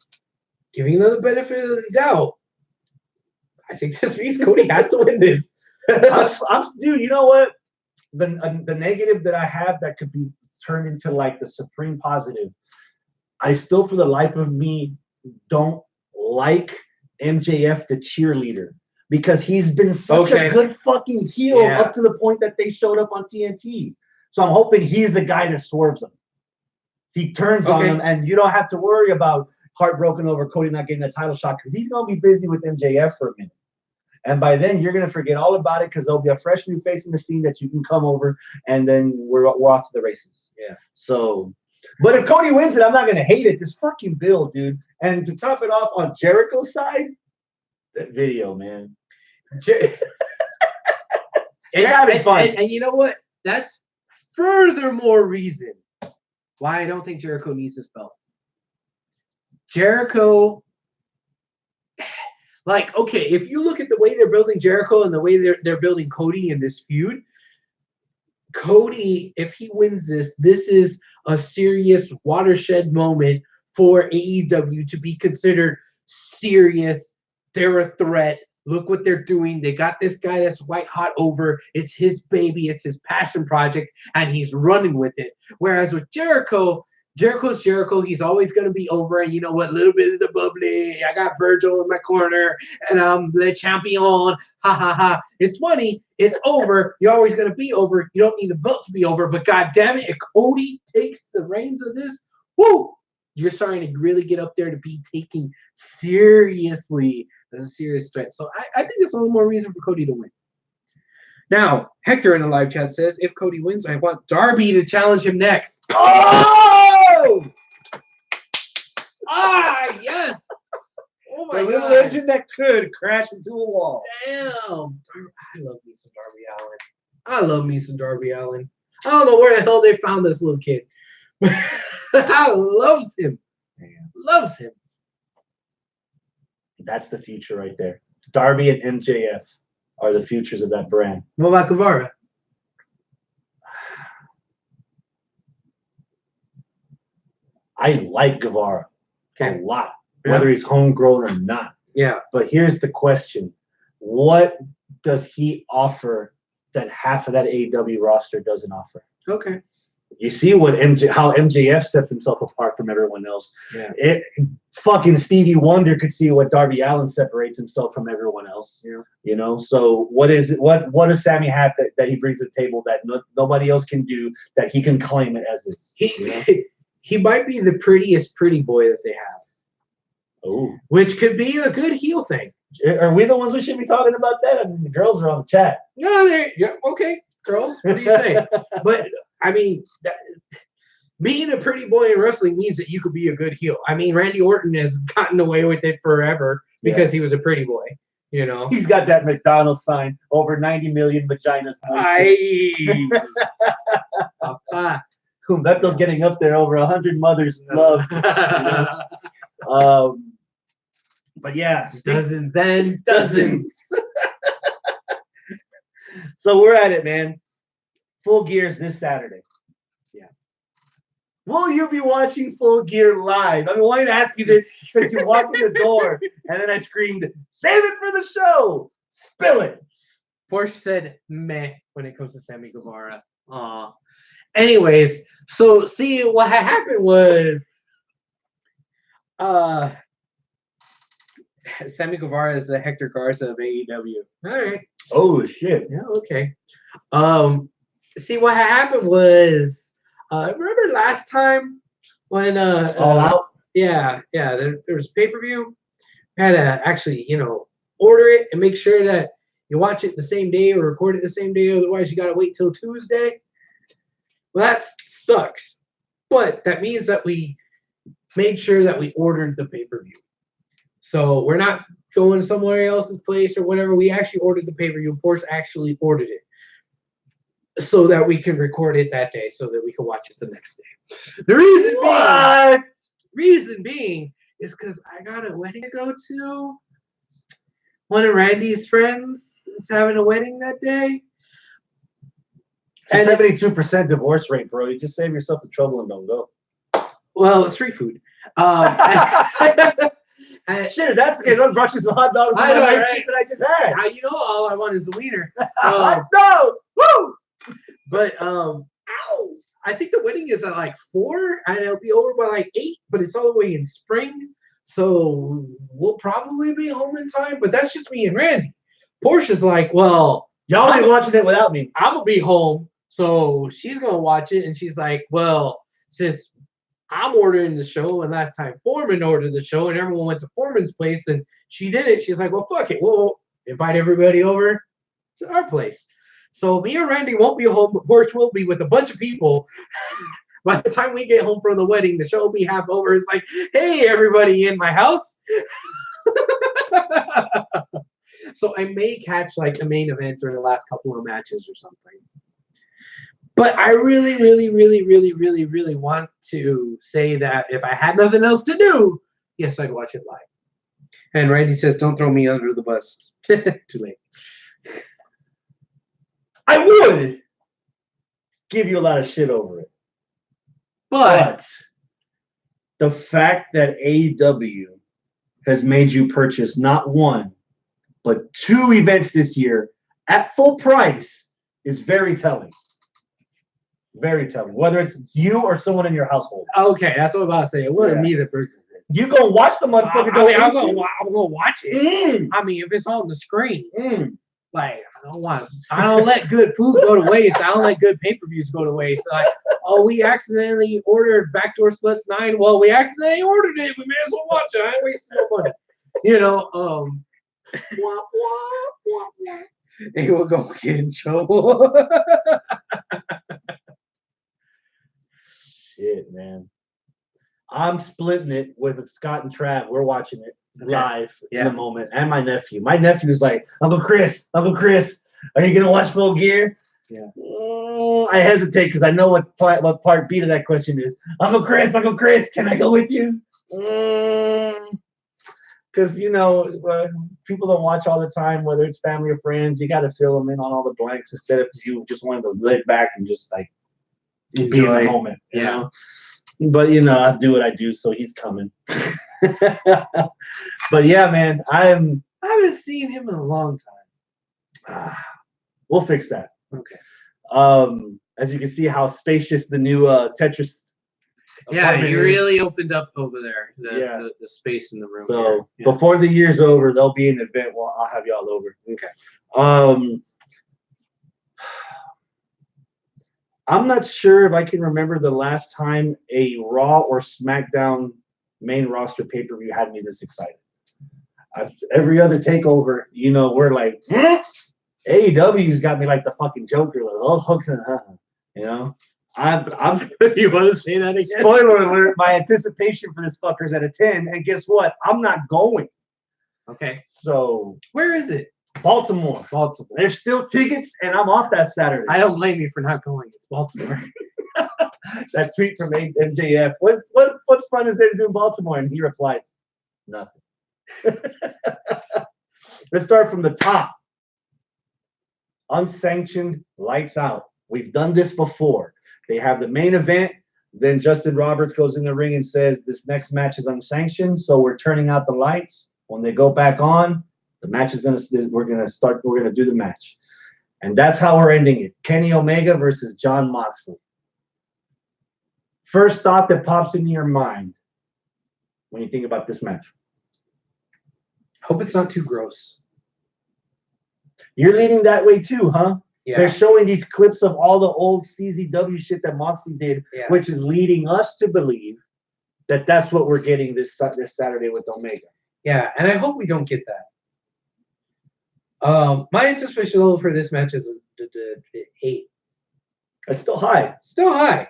giving them the benefit of the doubt, I think this means Cody has to win this. Dude, you know what? The negative that I have that could be turned into like the supreme positive. I still, for the life of me, don't like MJF the cheerleader. Because he's been such a good fucking heel up to the point that they showed up on TNT. So I'm hoping he's the guy that swerves them. He turns on them, and you don't have to worry about heartbroken over Cody not getting a title shot because he's going to be busy with MJF for a minute. And by then, you're going to forget all about it because there'll be a fresh new face in the scene that you can come over, and then we're off to the races. Yeah. So, but if Cody wins it, I'm not going to hate it. This fucking build, dude. And to top it off on Jericho's side, that video, man. Having fun. And you know what? That's furthermore reason why I don't think Jericho needs this belt. Jericho, like, okay, if you look at the way they're building Jericho and the way they're building Cody in this feud, Cody, if he wins this is a serious watershed moment for AEW to be considered serious. They're a threat. Look what they're doing. They got this guy that's white hot over. It's his baby. It's his passion project, and he's running with it. Whereas with Jericho's Jericho. He's always going to be over. And you know what? A little bit of the bubbly. I got Virgil in my corner, and I'm the champion. Ha, ha, ha. It's funny. It's over. You're always going to be over. You don't need the belt to be over. But God damn it, if Cody takes the reins of this, whoo, you're starting to really get up there to be taken seriously as a serious threat. So I think there's a little more reason for Cody to win. Now, Hector in the live chat says, if Cody wins, I want Darby to challenge him next. Oh! Yes! Oh my God. The little engine that could crash into a wall. Damn. I love me some Darby Allin. I love me some Darby Allin. I don't know where the hell they found this little kid. I love him. Loves him. That's the future right there. Darby and MJF are the futures of that brand. What about Guevara? I like Guevara a lot, Yeah. whether he's homegrown or not. Yeah. But here's the question. What does he offer that half of that AEW roster doesn't offer? Okay. You see what how MJF sets himself apart from everyone else. Yeah. It's fucking Stevie Wonder could see what Darby Allin separates himself from everyone else. Yeah. You know, so what is it? What does Sammy have that he brings to the table that nobody else can do, that he can claim it as is? He might be the prettiest pretty boy that they have. Oh, which could be a good heel thing. Are we the ones who should be talking about that? I mean, the girls are on the chat. No, yeah, okay, girls. What do you say? But I mean, being a pretty boy in wrestling means that you could be a good heel. I mean, Randy Orton has gotten away with it forever because he was a pretty boy. You know, he's got that McDonald's sign, over 90 million vaginas. Humberto's getting up there, over 100 mothers love. You know? But yeah, dozens and dozens. So we're at it, man. Full Gear's this Saturday. Yeah. Will you be watching Full Gear live? I've been wanting to ask you this since you walked in the door, and then I screamed, "Save it for the show! Spill it!" Porsche said meh when it comes to Sammy Guevara. Anyways, so see what had happened was Sammy Guevara is the Hector Garza of AEW. All right. Oh shit. Yeah, okay. See what had happened was remember last time when All Out? Yeah, there was pay-per-view. Had to actually, order it and make sure that you watch it the same day or record it the same day, otherwise you gotta wait till Tuesday. Well, that sucks. But that means that we made sure that we ordered the pay-per-view. So we're not going somewhere else's place or whatever. We actually ordered the pay-per-view. Porsche actually ordered it so that we can record it that day so that we can watch it the next day. The reason being is because I got a wedding to go to. One of Randy's friends is having a wedding that day. It's a 72% divorce rate, bro. You just save yourself the trouble and don't go. Well, it's free food. Shit, that's the case. I'll brush some hot dogs with my right shit that I just had. How you know all I want is the wiener? No! Woo! But I think the wedding is at like 4 and it'll be over by like 8, but it's all the way in spring. So we'll probably be home in time, but that's just me and Randy. Portia's like, well, y'all ain't watching it without me. I'm gonna be home. So she's gonna watch it, and she's like, well, since I'm ordering the show, and last time Foreman ordered the show, and everyone went to Foreman's place, and she did it. She's like, well, fuck it. We'll invite everybody over to our place. So me and Randy won't be home, but Porsche will be with a bunch of people. By the time we get home from the wedding, the show will be half over. It's like, hey, everybody in my house. So I may catch like the main event or the last couple of matches or something. But I really, really, really, really, really, really want to say that if I had nothing else to do, yes, I'd watch it live. And Randy says, don't throw me under the bus. Too late. I would give you a lot of shit over it. But the fact that AEW has made you purchase not one, but 2 events this year at full price is very telling. Very telling. Whether it's you or someone in your household. Okay, that's what I'm about to say. It wasn't me that purchased it. You gonna watch the motherfucker? I'm gonna watch it. I mean, if it's on the screen, like I don't let good food go to waste. I don't let good pay-per-views go to waste. Like, oh, we accidentally ordered Backdoor Sluts 9. Well, we accidentally ordered it. We may as well watch it. I ain't wasting no money. They will go get in trouble. Shit, man. I'm splitting it with Scott and Trav. We're watching it live in the moment. And my nephew. My nephew is like, Uncle Chris, are you going to watch Full Gear? Yeah. I hesitate because I know what part B to that question is. Uncle Chris, can I go with you? Because people don't watch all the time, whether it's family or friends. You got to fill them in on all the blanks instead of you just wanting to lay back and just like be in the moment. You know. But I do what I do, so he's coming. But yeah, man, I haven't seen him in a long time. We'll fix that. Okay. As you can see, how spacious the new Tetris. Yeah, he really opened up over there. The space in the room. So before the year's over, there'll be an event. Well, I'll have y'all over. Okay. I'm not sure if I can remember the last time a Raw or SmackDown main roster pay-per-view had me this excited. Every other takeover, we're like, AEW's got me like the fucking Joker, like, oh, hooks and I'm you want to say that again? Spoiler alert, my anticipation for this fucker's at a 10, and guess what? I'm not going. Okay. So where is it? Baltimore. There's still tickets, and I'm off that Saturday. I don't blame you for not going. It's Baltimore. That tweet from MJF. What's fun is there to do in Baltimore? And he replies, nothing. Let's start from the top. Unsanctioned, lights out. We've done this before. They have the main event. Then Justin Roberts goes in the ring and says, this next match is unsanctioned, so we're turning out the lights. When they go back on, the match is we're gonna do the match. And that's how we're ending it. Kenny Omega versus Jon Moxley. First thought that pops into your mind when you think about this match. Hope it's not too gross. You're leaning that way too, huh? Yeah. They're showing these clips of all the old CZW shit that Moxley did, which is leading us to believe that that's what we're getting this Saturday with Omega. Yeah, and I hope we don't get that. My anticipation level for this match is 8. It's still high. Still high.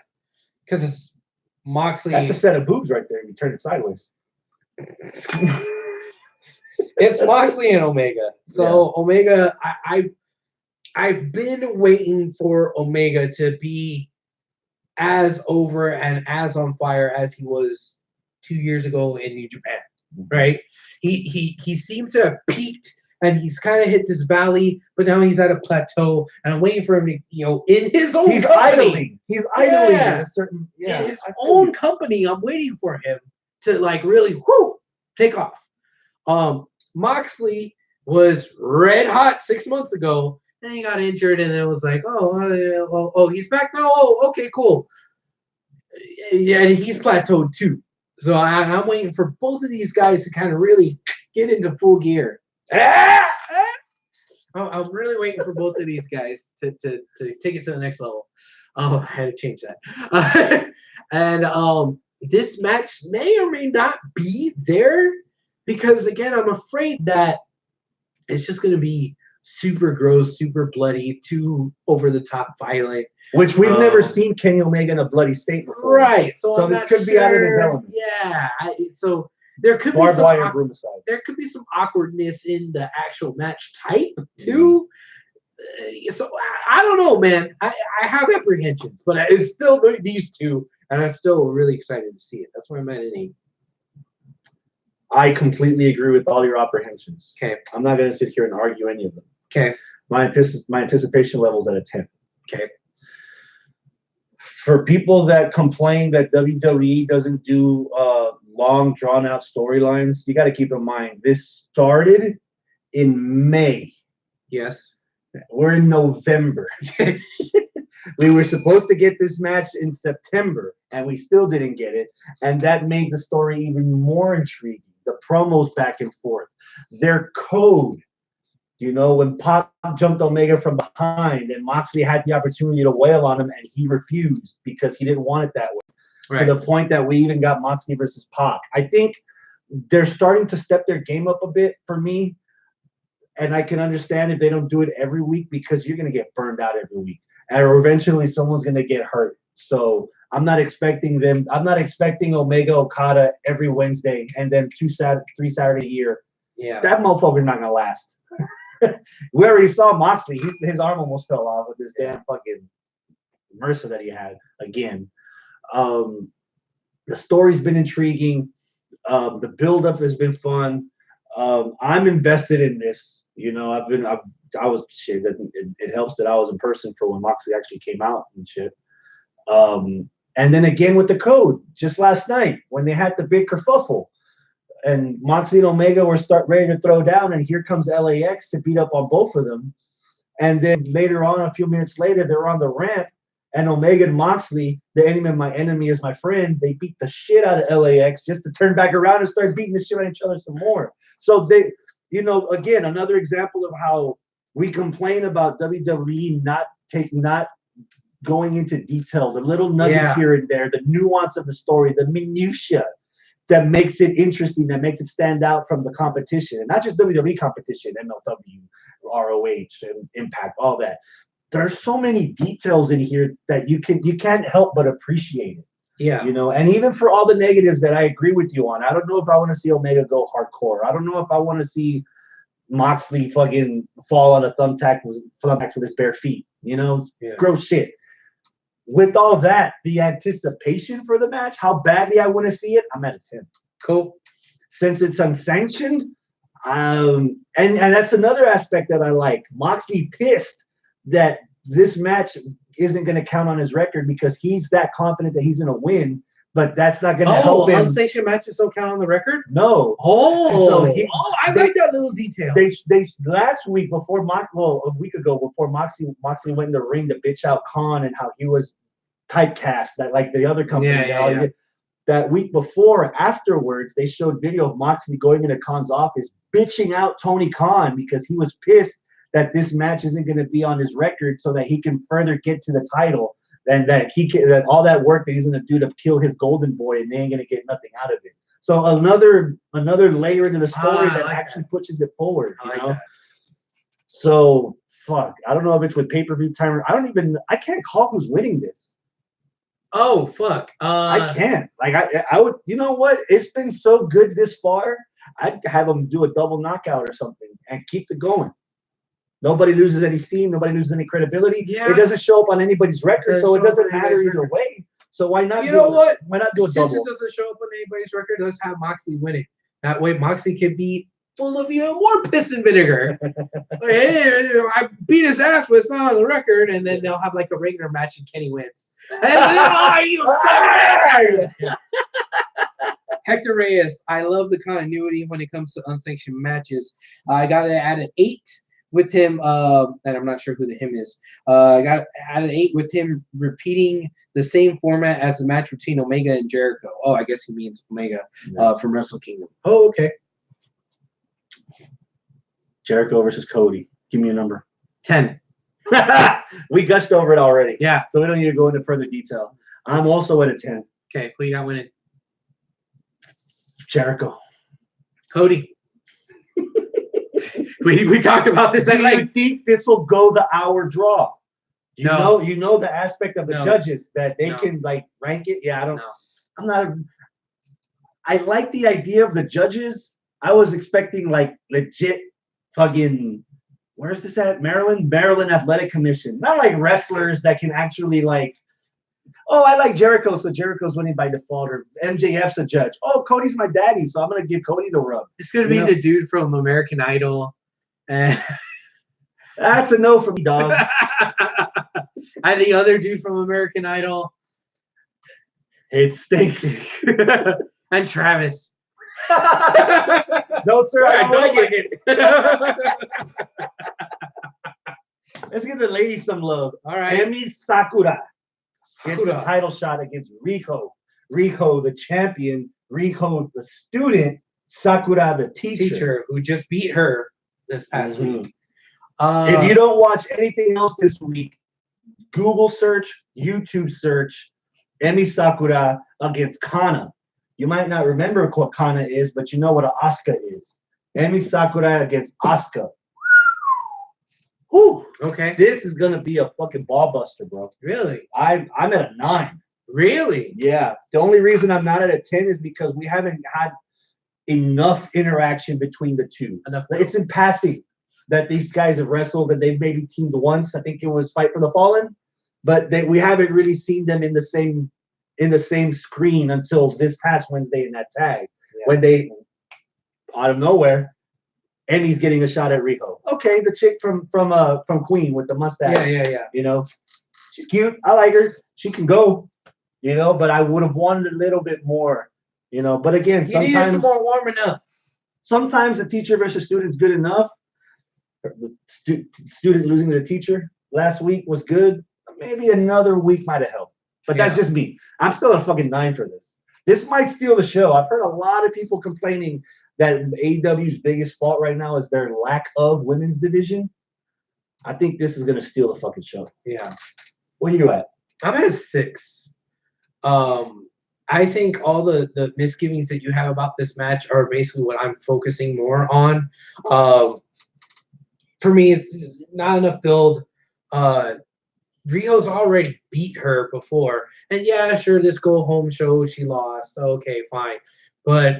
Because it's Moxley. That's a set of boobs right there if you turn it sideways. It's Moxley and Omega. So Omega, I've been waiting for Omega to be as over and as on fire as he was 2 years ago in New Japan. Right? He seemed to have peaked and he's kind of hit this valley, but now he's at a plateau, and I'm waiting for him to, in his own company. Idling. He's idling in a certain, in his own company. I'm waiting for him to really take off. Moxley was red hot 6 months ago, and he got injured, and it was like, he's back now. Oh, okay, cool. Yeah, and he's plateaued too. So I'm waiting for both of these guys to kind of really get into full gear. I'm really waiting for both of these guys to take it to the next level. I had to change that. And this match may or may not be there because, again, I'm afraid that it's just going to be super gross, super bloody, too over-the-top violent. Which we've never seen Kenny Omega in a bloody state before. Right. So this could be out of his element. Yeah. So there could be some awkwardness in the actual match type too. So I don't know, man. I have apprehensions, but it's still these two, and I'm still really excited to see it. That's why I'm at an 8. I completely agree with all your apprehensions. Okay. I'm not going to sit here and argue any of them. Okay. My anticipation level is at a 10. Okay. For people that complain that WWE doesn't do long, drawn-out storylines, you got to keep in mind, this started in May. Yes. We're in November. We were supposed to get this match in September, and we still didn't get it. And that made the story even more intriguing. The promos back and forth. Their code. When Pop jumped Omega from behind and Moxley had the opportunity to wail on him and he refused because he didn't want it that way. Right. To the point that we even got Moxley versus Pac. I think they're starting to step their game up a bit for me. And I can understand if they don't do it every week because you're going to get burned out every week. Or eventually someone's going to get hurt. So I'm not expecting Omega Okada every Wednesday and then 3 Saturday a year. Yeah. That motherfucker's not going to last. We already saw Moxley. His arm almost fell off with this damn fucking MRSA that he had again. The story's been intriguing. The build-up has been fun. I'm invested in this. You know, I was shit. It helps that I was in person for when Moxley actually came out and shit. And then again with the code, just last night when they had the big kerfuffle, and Moxley and Omega were ready to throw down, and here comes LAX to beat up on both of them. And then later on, a few minutes later, they're on the ramp, and Omega and Moxley, the enemy of my enemy is my friend, they beat the shit out of LAX just to turn back around and start beating the shit out of each other some more. So they, you know, again, another example of how we complain about WWE not going into detail, the little nuggets here and there, the nuance of the story, the minutia that makes it interesting, that makes it stand out from the competition, and not just WWE competition, MLW, ROH, and Impact, all that. There's so many details in here that you can't help but appreciate it. Yeah. You know, and even for all the negatives that I agree with you on, I don't know if I want to see Omega go hardcore. I don't know if I want to see Moxley fucking fall on a thumbtack with his bare feet. You know, gross shit. With all that, the anticipation for the match, how badly I want to see it, I'm at a 10. Cool. Since it's unsanctioned, and that's another aspect that I like. Moxley pissed that this match isn't going to count on his record because he's that confident that he's going to win, but that's not going to help him. Unsanctioned matches don't count on the record? No. I like that little detail. They last week before a week ago before Moxley went in the ring to bitch out Khan and how he was typecast that like the other company. That week before, afterwards, they showed video of Moxley going into Khan's office bitching out Tony Khan because he was pissed that this match isn't going to be on his record so that he can further get to the title, and that all that work that he's going to do to kill his golden boy, and they ain't going to get nothing out of it. So another layer into the story that actually pushes it forward. You know? So fuck, I don't know if it's with pay-per-view timer. I can't call who's winning this. Oh fuck! I can't. Like I would. You know what? It's been so good this far. I'd have them do a double knockout or something and keep it going. Nobody loses any steam. Nobody loses any credibility. Yeah. It doesn't show up on anybody's record, so it doesn't matter either way. So why not? You know what? Why not do a double? Since it doesn't show up on anybody's record, let's have Moxley win it. That way, Moxley can be full of even more piss and vinegar. Like, hey, I beat his ass, but it's not on the record. And then they'll have like a regular match, and Kenny wins. Are you sorry? Hector Reyes, I love the continuity when it comes to unsanctioned matches. I got it at an 8 with him, and I'm not sure who the him is. I got at an 8 with him repeating the same format as the match between Omega and Jericho. Oh, I guess he means Omega from Wrestle Kingdom. Oh, okay. Jericho versus Cody. Give me a number. 10. We gushed over it already. Yeah. So we don't need to go into further detail. I'm also at a 10. Okay, who you got winning? Jericho. Cody. we talked about this. Do you think this will go the hour draw? You know the aspect of the judges that they can like rank it. Yeah, I don't. No. I'm not. I like the idea of the judges. I was expecting like legit fucking. Where's this at? Maryland Athletic Commission. Not like wrestlers that can actually like. Oh, I like Jericho, so Jericho's winning by default. Or MJF's a judge. Oh, Cody's my daddy, so I'm gonna give Cody the rub. It's gonna be the dude from American Idol. That's a no from me, dog. And the other dude from American Idol. It stinks. And Travis. No, sir, I don't like it. Let's give the ladies some love. All right. Emi Sakura gets a title shot against Rico. Rico, the champion. Rico, the student. Sakura, the teacher. Who just beat her this past week. If you don't watch anything else this week, Google search, YouTube search, Emi Sakura against Kana. You might not remember what Kana is, but you know what an Asuka is. Emi Sakura against Asuka. Whew. Okay. This is gonna be a fucking ball buster, bro. Really? I'm at a 9. Really? Yeah. The only reason I'm not at a 10 is because we haven't had enough interaction between the two. It's in passing that these guys have wrestled and they've maybe teamed once. I think it was Fight for the Fallen, but we haven't really seen them in the same screen until this past Wednesday in that tag. Yeah. when they, out of nowhere, Emmy's getting a shot at Riho. Okay, the chick from Queen with the mustache. Yeah. You know, she's cute. I like her. She can go. You know, but I would have wanted a little bit more. You know, but again, you needed some more warming up. Sometimes the teacher versus student's good enough. The student losing to the teacher last week was good. Maybe another week might have helped. But that's just me. I'm still a fucking 9 for this. This might steal the show. I've heard a lot of people complaining that AEW's biggest fault right now is their lack of women's division. I think this is going to steal the fucking show. Yeah. Where are you at? I'm at a 6. I think all the misgivings that you have about this match are basically what I'm focusing more on. For me, it's not enough build. Rio's already beat her before. And yeah, sure, this go-home show, she lost. Okay, fine. But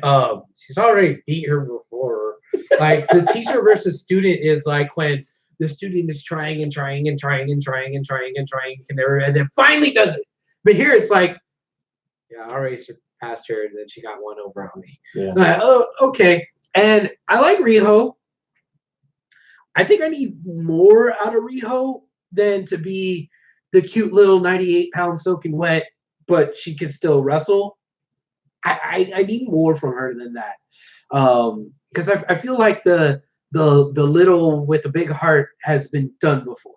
she's already beat her before. Like, the teacher versus student is like when the student is trying and can never, and then finally does it. But here it's like, yeah, I already surpassed her, and then she got one over on me. Yeah. Oh, okay. And I like Riho. I think I need more out of Riho than to be the cute little 98-pound soaking wet, but she can still wrestle. I need more from her than that. Because I feel like the little with the big heart has been done before.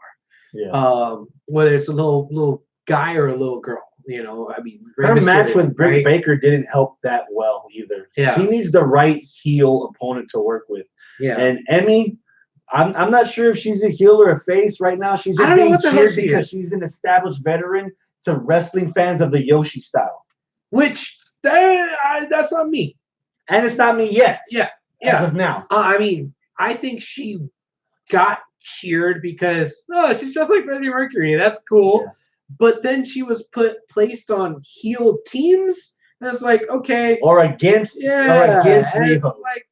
Yeah. Whether it's a little guy or a little girl. You know, I mean, her match with Britt Baker didn't help that well either. Yeah. She needs the right heel opponent to work with. Yeah. And Emmy, I'm not sure if she's a heel or a face right now. She's just being cheered because she's an established veteran to wrestling fans of the Yoshi style. Which, that's not me. And it's not me yet. Yeah. As of now. I mean, I think she got cheered because, she's just like Freddie Mercury. That's cool. Yeah. But then she was placed on heel teams. And it's like, okay. Or against Riho. It's like,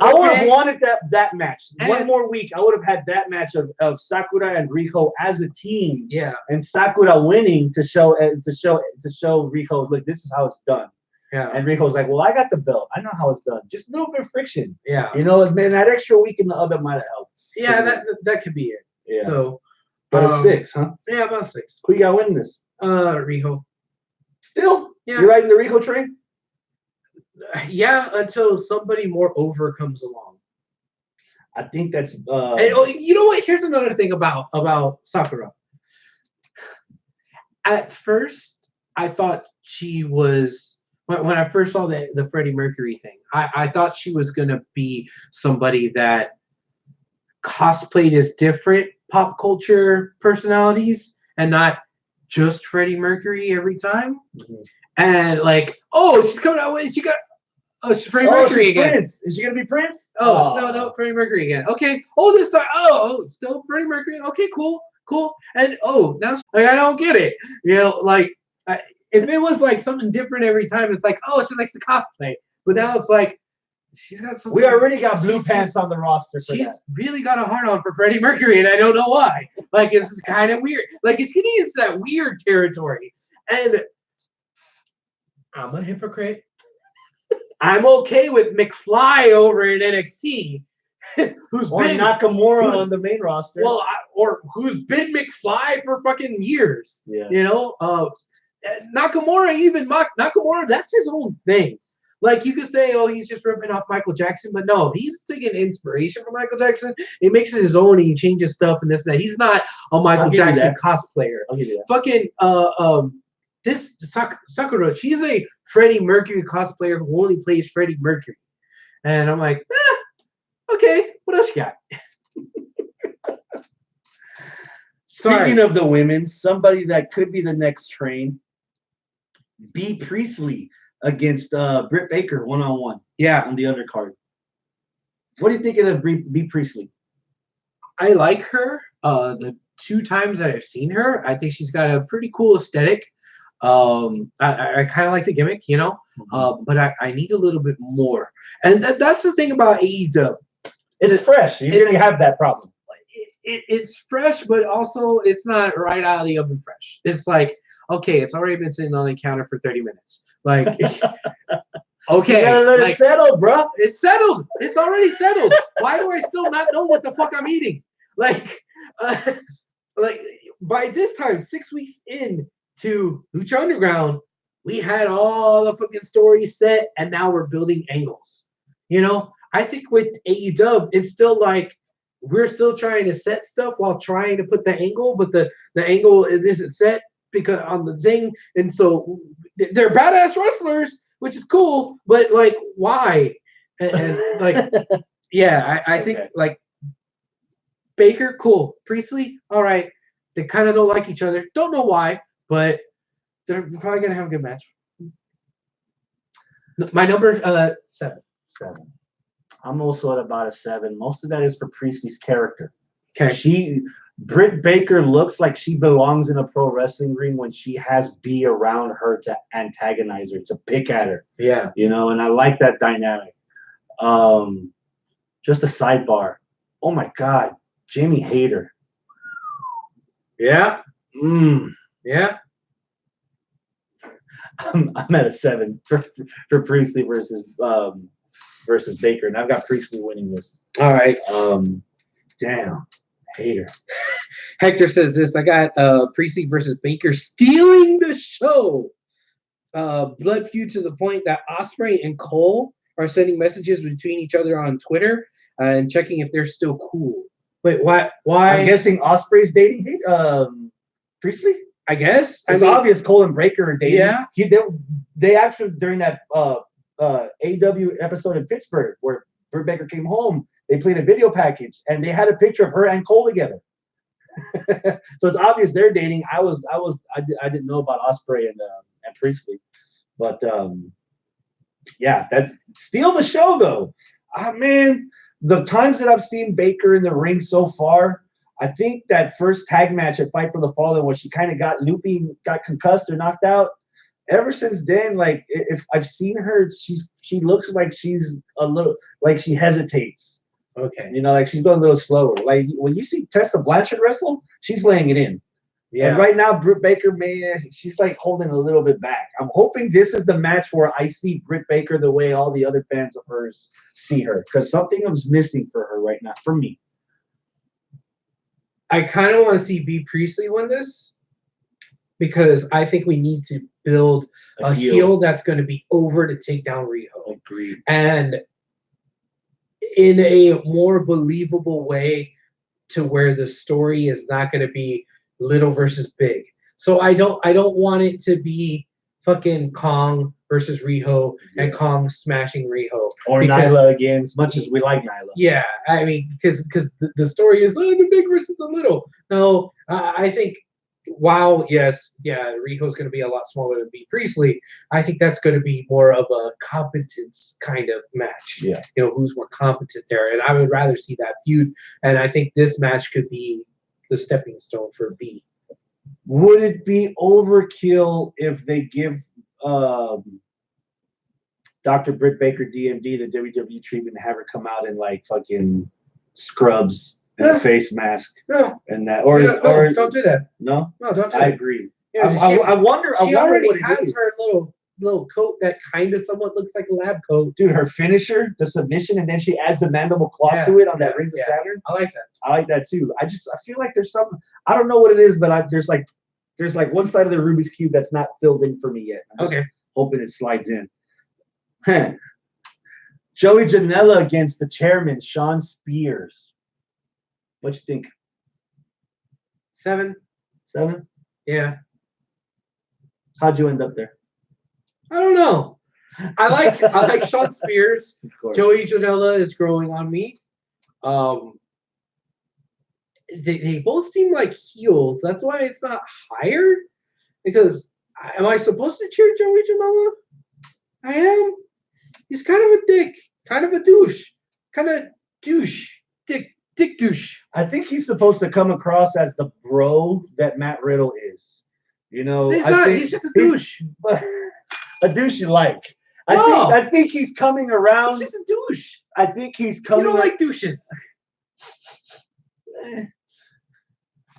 I would have wanted that match. One more week, I would have had that match of Sakura and Riho as a team. Yeah. And Sakura winning to show Riho, look, this is how it's done. Yeah. And Riho's like, well, I got the belt. I know how it's done. Just a little bit of friction. Yeah. You know, man, that extra week in the oven might have helped. Yeah, that could be it. Yeah. So, but a 6, huh? Yeah, about 6. Who you got winning this? Riho. Still? Yeah. You're riding the Riho train? Yeah, until somebody more over comes along. I think that's. And, you know what? Here's another thing about Sakura. At first, I thought she was. When I first saw the Freddie Mercury thing, I thought she was gonna be somebody that cosplayed as different pop culture personalities and not just Freddie Mercury every time. Mm-hmm. And like, she's coming out with she's Freddie Mercury again. Prince. Is she gonna be Prince? No, Freddie Mercury again. Okay. This time, still Freddie Mercury. Okay, cool. And now like I don't get it. You know, like if it was like something different every time, it's like, she likes to cosplay. But now it's like she's got something. We already got blue pants on the roster. She's really got a heart on for Freddie Mercury, and I don't know why. Like it's kind of weird. Like it's getting into that weird territory. And I'm a hypocrite. I'm okay with McFly over in NXT, who's been Nakamura on the main roster. Well, or who's been McFly for fucking years. Yeah. You know, Nakamura, Nakamura, that's his own thing. Like you could say, he's just ripping off Michael Jackson, but no, he's taking inspiration from Michael Jackson. He makes it his own. He changes stuff and this and that. He's not a Michael Jackson cosplayer. I'll give you that. Fucking this Sakura, she's a Freddie Mercury cosplayer who only plays Freddie Mercury, and I'm like, okay, what else you got? Speaking of the women, somebody that could be the next train, B. Priestley against Britt Baker 1-on-1. Yeah, on the undercard. What are you thinking of B. Priestley? I like her. The 2 times that I've seen her, I think she's got a pretty cool aesthetic. I kind of like the gimmick, you know, but I need a little bit more. And that's the thing about AEW. It's fresh. You're going to have that problem. It's fresh, but also it's not right out of the oven fresh. It's like, Okay, it's already been sitting on the counter for 30 minutes. Like, okay, you gotta let it settle, bro. It's settled. It's already settled. Why do I still not know what the fuck I'm eating? Like by this time, 6 weeks in to Lucha Underground, we had all the fucking stories set, and now we're building angles. I think with AEW, it's still like we're still trying to set stuff while trying to put the angle, but the angle isn't set because on the thing, and so they're badass wrestlers, which is cool, but like why? And like, yeah, I think like Baker, cool. Priestley, all right. They kind of don't like each other. Don't know why, but they're probably gonna have a good match. My number 7. 7. I'm also at about a 7. Most of that is for Priestley's character. Okay. Britt Baker looks like she belongs in a pro wrestling ring when she has B around her to antagonize her, to pick at her. Yeah. And I like that dynamic. Just a sidebar. Oh my God, Jamie Hayter. Yeah. Yeah. I'm at a 7 for Priestley versus Baker, and I've got Priestley winning this. All right. Damn, Hayter. Hector says this. I got Priestley versus Baker stealing the show. Blood feud to the point that Ospreay and Cole are sending messages between each other on Twitter and checking if they're still cool. Wait, why? I'm guessing Ospreay's dating Priestley. I guess it's obvious Cole and Baker are dating. Yeah. They actually during that AEW episode in Pittsburgh where Britt Baker came home, they played a video package and they had a picture of her and Cole together. So it's obvious they're dating. I didn't know about Ospreay and Priestley, but yeah, that steal the show though. Man, the times that I've seen Baker in the ring so far, I think that first tag match at Fight for the Fallen where she kind of got loopy, got concussed or knocked out. Ever since then, like if I've seen her, she looks like she's a little like she hesitates. Okay. Like she's going a little slower. Like when you see Tessa Blanchard wrestle, she's laying it in. Yeah. And right now, Britt Baker, man, she's like holding a little bit back. I'm hoping this is the match where I see Britt Baker the way all the other fans of hers see her, because something is missing for her right now, for me. I kind of want to see B. Priestley win this because I think we need to build a heel that's going to be over to take down Riho. Agreed. And in a more believable way to where the story is not going to be little versus big. So I don't want it to be fucking Kong versus Riho and Kong smashing Riho. Or Nyla again, as much as we like Nyla. Yeah, I mean, because the story is the big versus the little. No, I think Riho's going to be a lot smaller than B. Priestley. I think that's going to be more of a competence kind of match. Yeah. Who's more competent there. And I would rather see that feud. And I think this match could be the stepping stone for B. Would it be overkill if they give Dr. Britt Baker DMD the WWE treatment and have her come out in like fucking scrubs and a face mask? No. And that, or don't do that. No, don't do I it. agree. Yeah, I wonder. She already what has her little coat that kind of somewhat looks like a lab coat. Dude, her finisher, the submission, and then she adds the mandible claw to it on that Rings of Saturn. I like that. I like that too. I feel like there's something. I don't know what it is, but there's like one side of the Rubik's Cube that's not filled in for me yet. I'm just hoping it slides in. Joey Janela against the chairman, Sean Spears. What you think? 7. 7? Yeah. How'd you end up there? I don't know. I like Sean Spears. Joey Janela is growing on me. They both seem like heels. That's why it's not higher. Because am I supposed to cheer Joey Janela? I am. He's kind of a dick, kind of a douche, dick douche. I think he's supposed to come across as the bro that Matt Riddle is. He's not. He's just a douche. A douche you like. I think he's coming around. He's just a douche. I think he's coming. You don't like douches.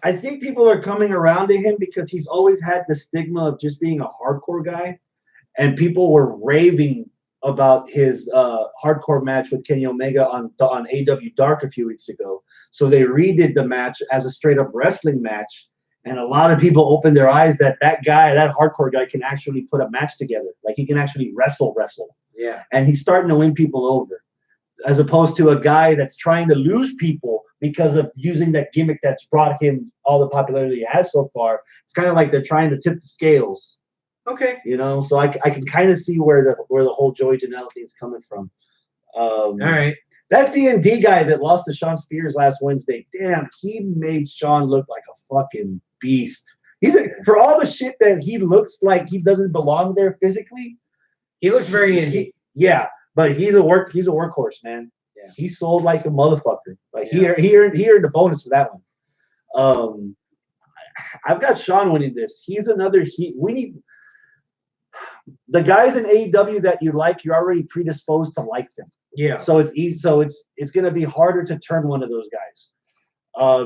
I think people are coming around to him because he's always had the stigma of just being a hardcore guy, and people were raving about his hardcore match with Kenny Omega on AEW Dark a few weeks ago. So they redid the match as a straight up wrestling match, and a lot of people opened their eyes that guy, that hardcore guy, can actually put a match together. Like he can actually wrestle. Yeah. And he's starting to win people over, as opposed to a guy that's trying to lose people because of using that gimmick that's brought him all the popularity he has so far. It's kind of like they're trying to tip the scales. Okay. You know, so I can kind of see where the whole Joey Janela thing is coming from. All right. That D&D guy that lost to Sean Spears last Wednesday, damn, he made Sean look like a fucking beast. For all the shit that he looks like he doesn't belong there physically, he looks very indie. Yeah, but he's a workhorse, man. Yeah. He sold like a motherfucker. Like he earned the bonus for that one. I've got Sean winning this. He's another we need the guys in AEW that you like, you're already predisposed to like them. Yeah. So it's easy. So it's going to be harder to turn one of those guys.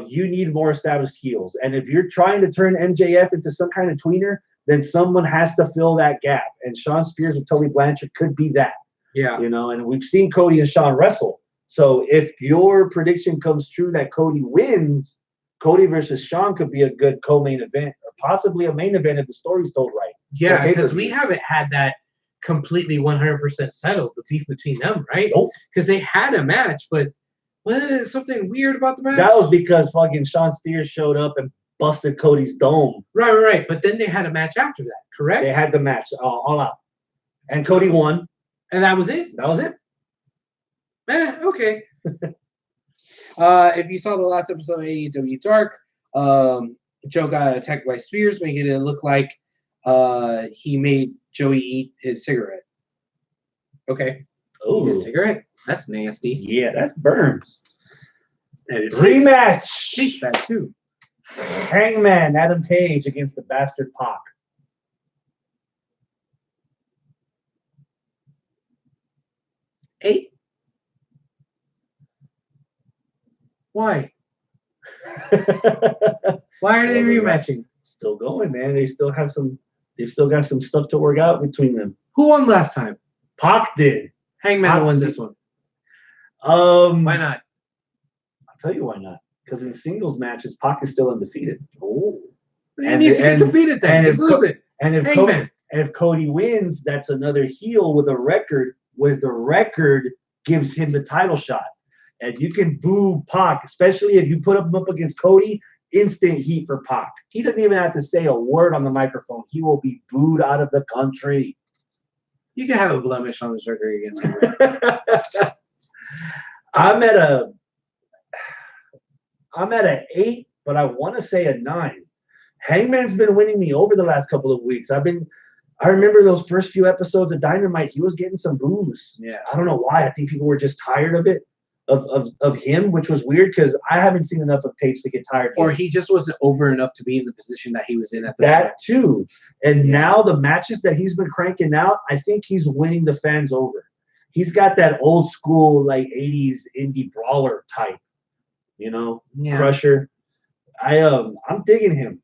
You need more established heels, and if you're trying to turn MJF into some kind of tweener, then someone has to fill that gap. And Sean Spears and Tully Blanchard could be that. Yeah. You know, and we've seen Cody and Sean wrestle. So if your prediction comes true that Cody wins, Cody versus Sean could be a good co-main event, or possibly a main event if the story's told right. Yeah, because we haven't had that completely 100% settled, the beef between them, right? Nope. Because they had a match, but was something weird about the match? That was because fucking Sean Spears showed up and busted Cody's dome. Right. But then they had a match after that, correct? They had the match all out. And Cody won. And that was it? That was it. Okay. If you saw the last episode of AEW Dark, Joe got attacked by Spears, making it look like he made Joey eat his cigarette. Okay. Ooh. Eat his cigarette? That's nasty. Yeah, that burns. And Rematch. Tastes bad too. Hangman Adam Page against the Bastard Pac. Eight. Why? Why are they rematching? Still going, man. They still got some stuff to work out between them. Who won last time? Pac did. Hangman won this one. Why not? I'll tell you why not. Because in singles matches, Pac is still undefeated. Oh. He needs to get defeated then. He's losing. And if Cody wins, that's another heel with a record, where the record gives him the title shot. And you can boo Pac, especially if you put him up against Cody, instant heat for Pac. He doesn't even have to say a word on the microphone. He will be booed out of the country. You can have a blemish on his record against him. I'm at an 8, but I want to say a 9. Hangman's been winning me over the last couple of weeks. I remember those first few episodes of Dynamite, he was getting some boos. Yeah. I don't know why. I think people were just tired of it, of him, which was weird because I haven't seen enough of Page to get tired. Or he just wasn't over enough to be in the position that he was in at the time. That too. And now the matches that he's been cranking out, I think he's winning the fans over. He's got that old school, like 80s indie brawler type, you know, Crusher. I'm digging him.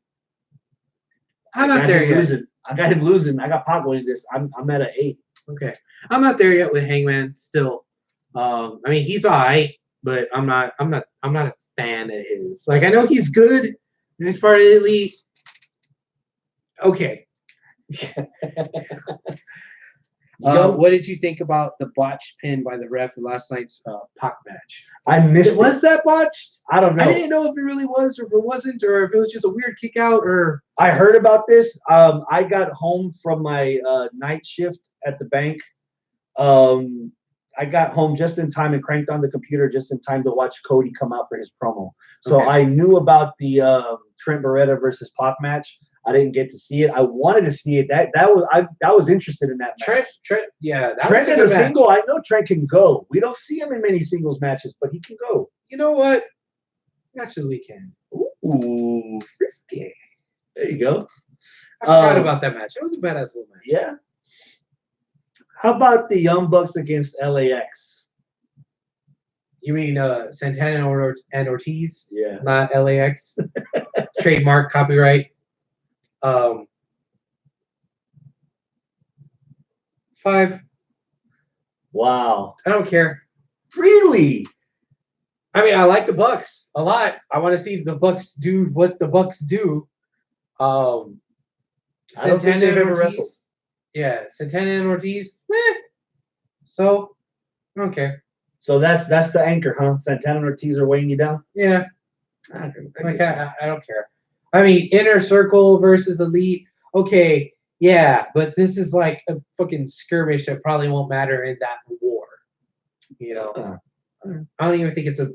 I'm not there yet. I got him losing. I got Pac winning this. I'm at an 8. Okay. I'm not there yet with Hangman still. I mean, he's all right, but I'm not a fan of his. Like, I know he's good and he's part of the elite. Okay. What did you think about the botched pin by the ref in last night's Pac match? I missed it. Was that botched? I don't know. I didn't know if it really was or if it wasn't, or if it was just a weird kick out. Or I heard about this. I got home from my night shift at the bank. I got home just in time and cranked on the computer just in time to watch Cody come out for his promo. So I knew about the Trent Beretta versus Pac match. I didn't get to see it. I wanted to see it. I was interested in that match. Trent, yeah. Trent is a single. I know Trent can go. We don't see him in many singles matches, but he can go. You know what? Match of the weekend. Ooh, frisky. There you go. I forgot about that match. It was a badass little match. Yeah. How about the Young Bucks against LAX? You mean Santana and Ortiz? Yeah. Not LAX? Trademark, copyright. 5. Wow. I don't care. Really? I mean, I like the Bucks a lot. I want to see the Bucks do what the Bucks do. I don't think they've ever wrestled. Yeah, Santana and Ortiz. So I don't care. So that's the anchor, huh? Santana and Ortiz are weighing you down? Yeah. I don't care. I mean, Inner Circle versus Elite. Okay, yeah, but this is like a fucking skirmish that probably won't matter in that war. You know, I don't even think it's a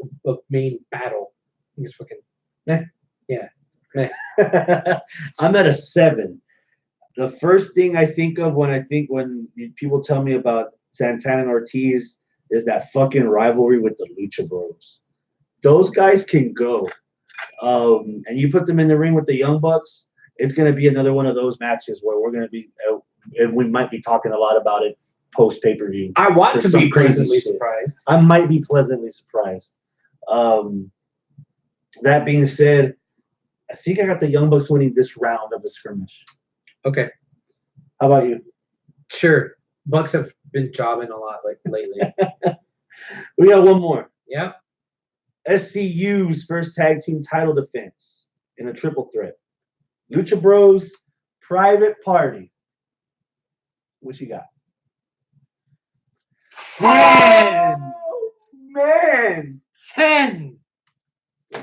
main battle. I think it's fucking. Yeah. I'm at a 7. The first thing I think of when people tell me about Santana and Ortiz is that fucking rivalry with the Lucha Bros. Those guys can go. And you put them in the ring with the Young Bucks, it's going to be another one of those matches where we're going to be, and we might be talking a lot about it post pay-per-view. I want to be pleasantly surprised. I might be pleasantly surprised. That being said, I think I got the Young Bucks winning this round of the skirmish. Okay. How about you? Sure. Bucks have been jobbing a lot lately. We got one more. Yeah. SCU's first tag team title defense in a triple threat. Lucha Bros, Private Party. What you got? 10. Oh, man. 10.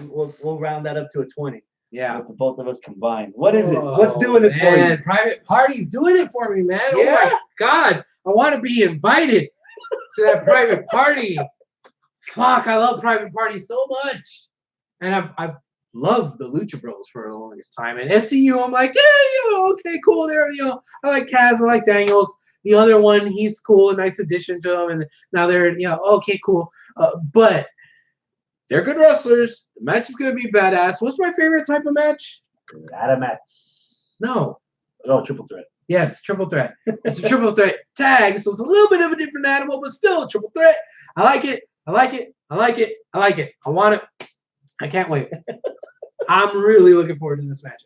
We'll round that up to a 20. Yeah. With both of us combined. What is it? What's doing it for you? Private Party's doing it for me, man. Yeah? Oh my God. I want to be invited to that Private Party. Fuck, I love Private Party so much. And I've loved the Lucha Bros for the longest time. And SCU, I'm like, yeah, okay, cool. There, I like Kaz, I like Daniels. The other one, he's cool, a nice addition to him. And now they're, okay, cool. But they're good wrestlers. The match is going to be badass. What's my favorite type of match? Ladder match. No, triple threat. Yes, triple threat. It's a triple threat tag, so it's a little bit of a different animal, but still a triple threat. I like it. I like it. I like it. I like it. I want it. I can't wait. I'm really looking forward to this match.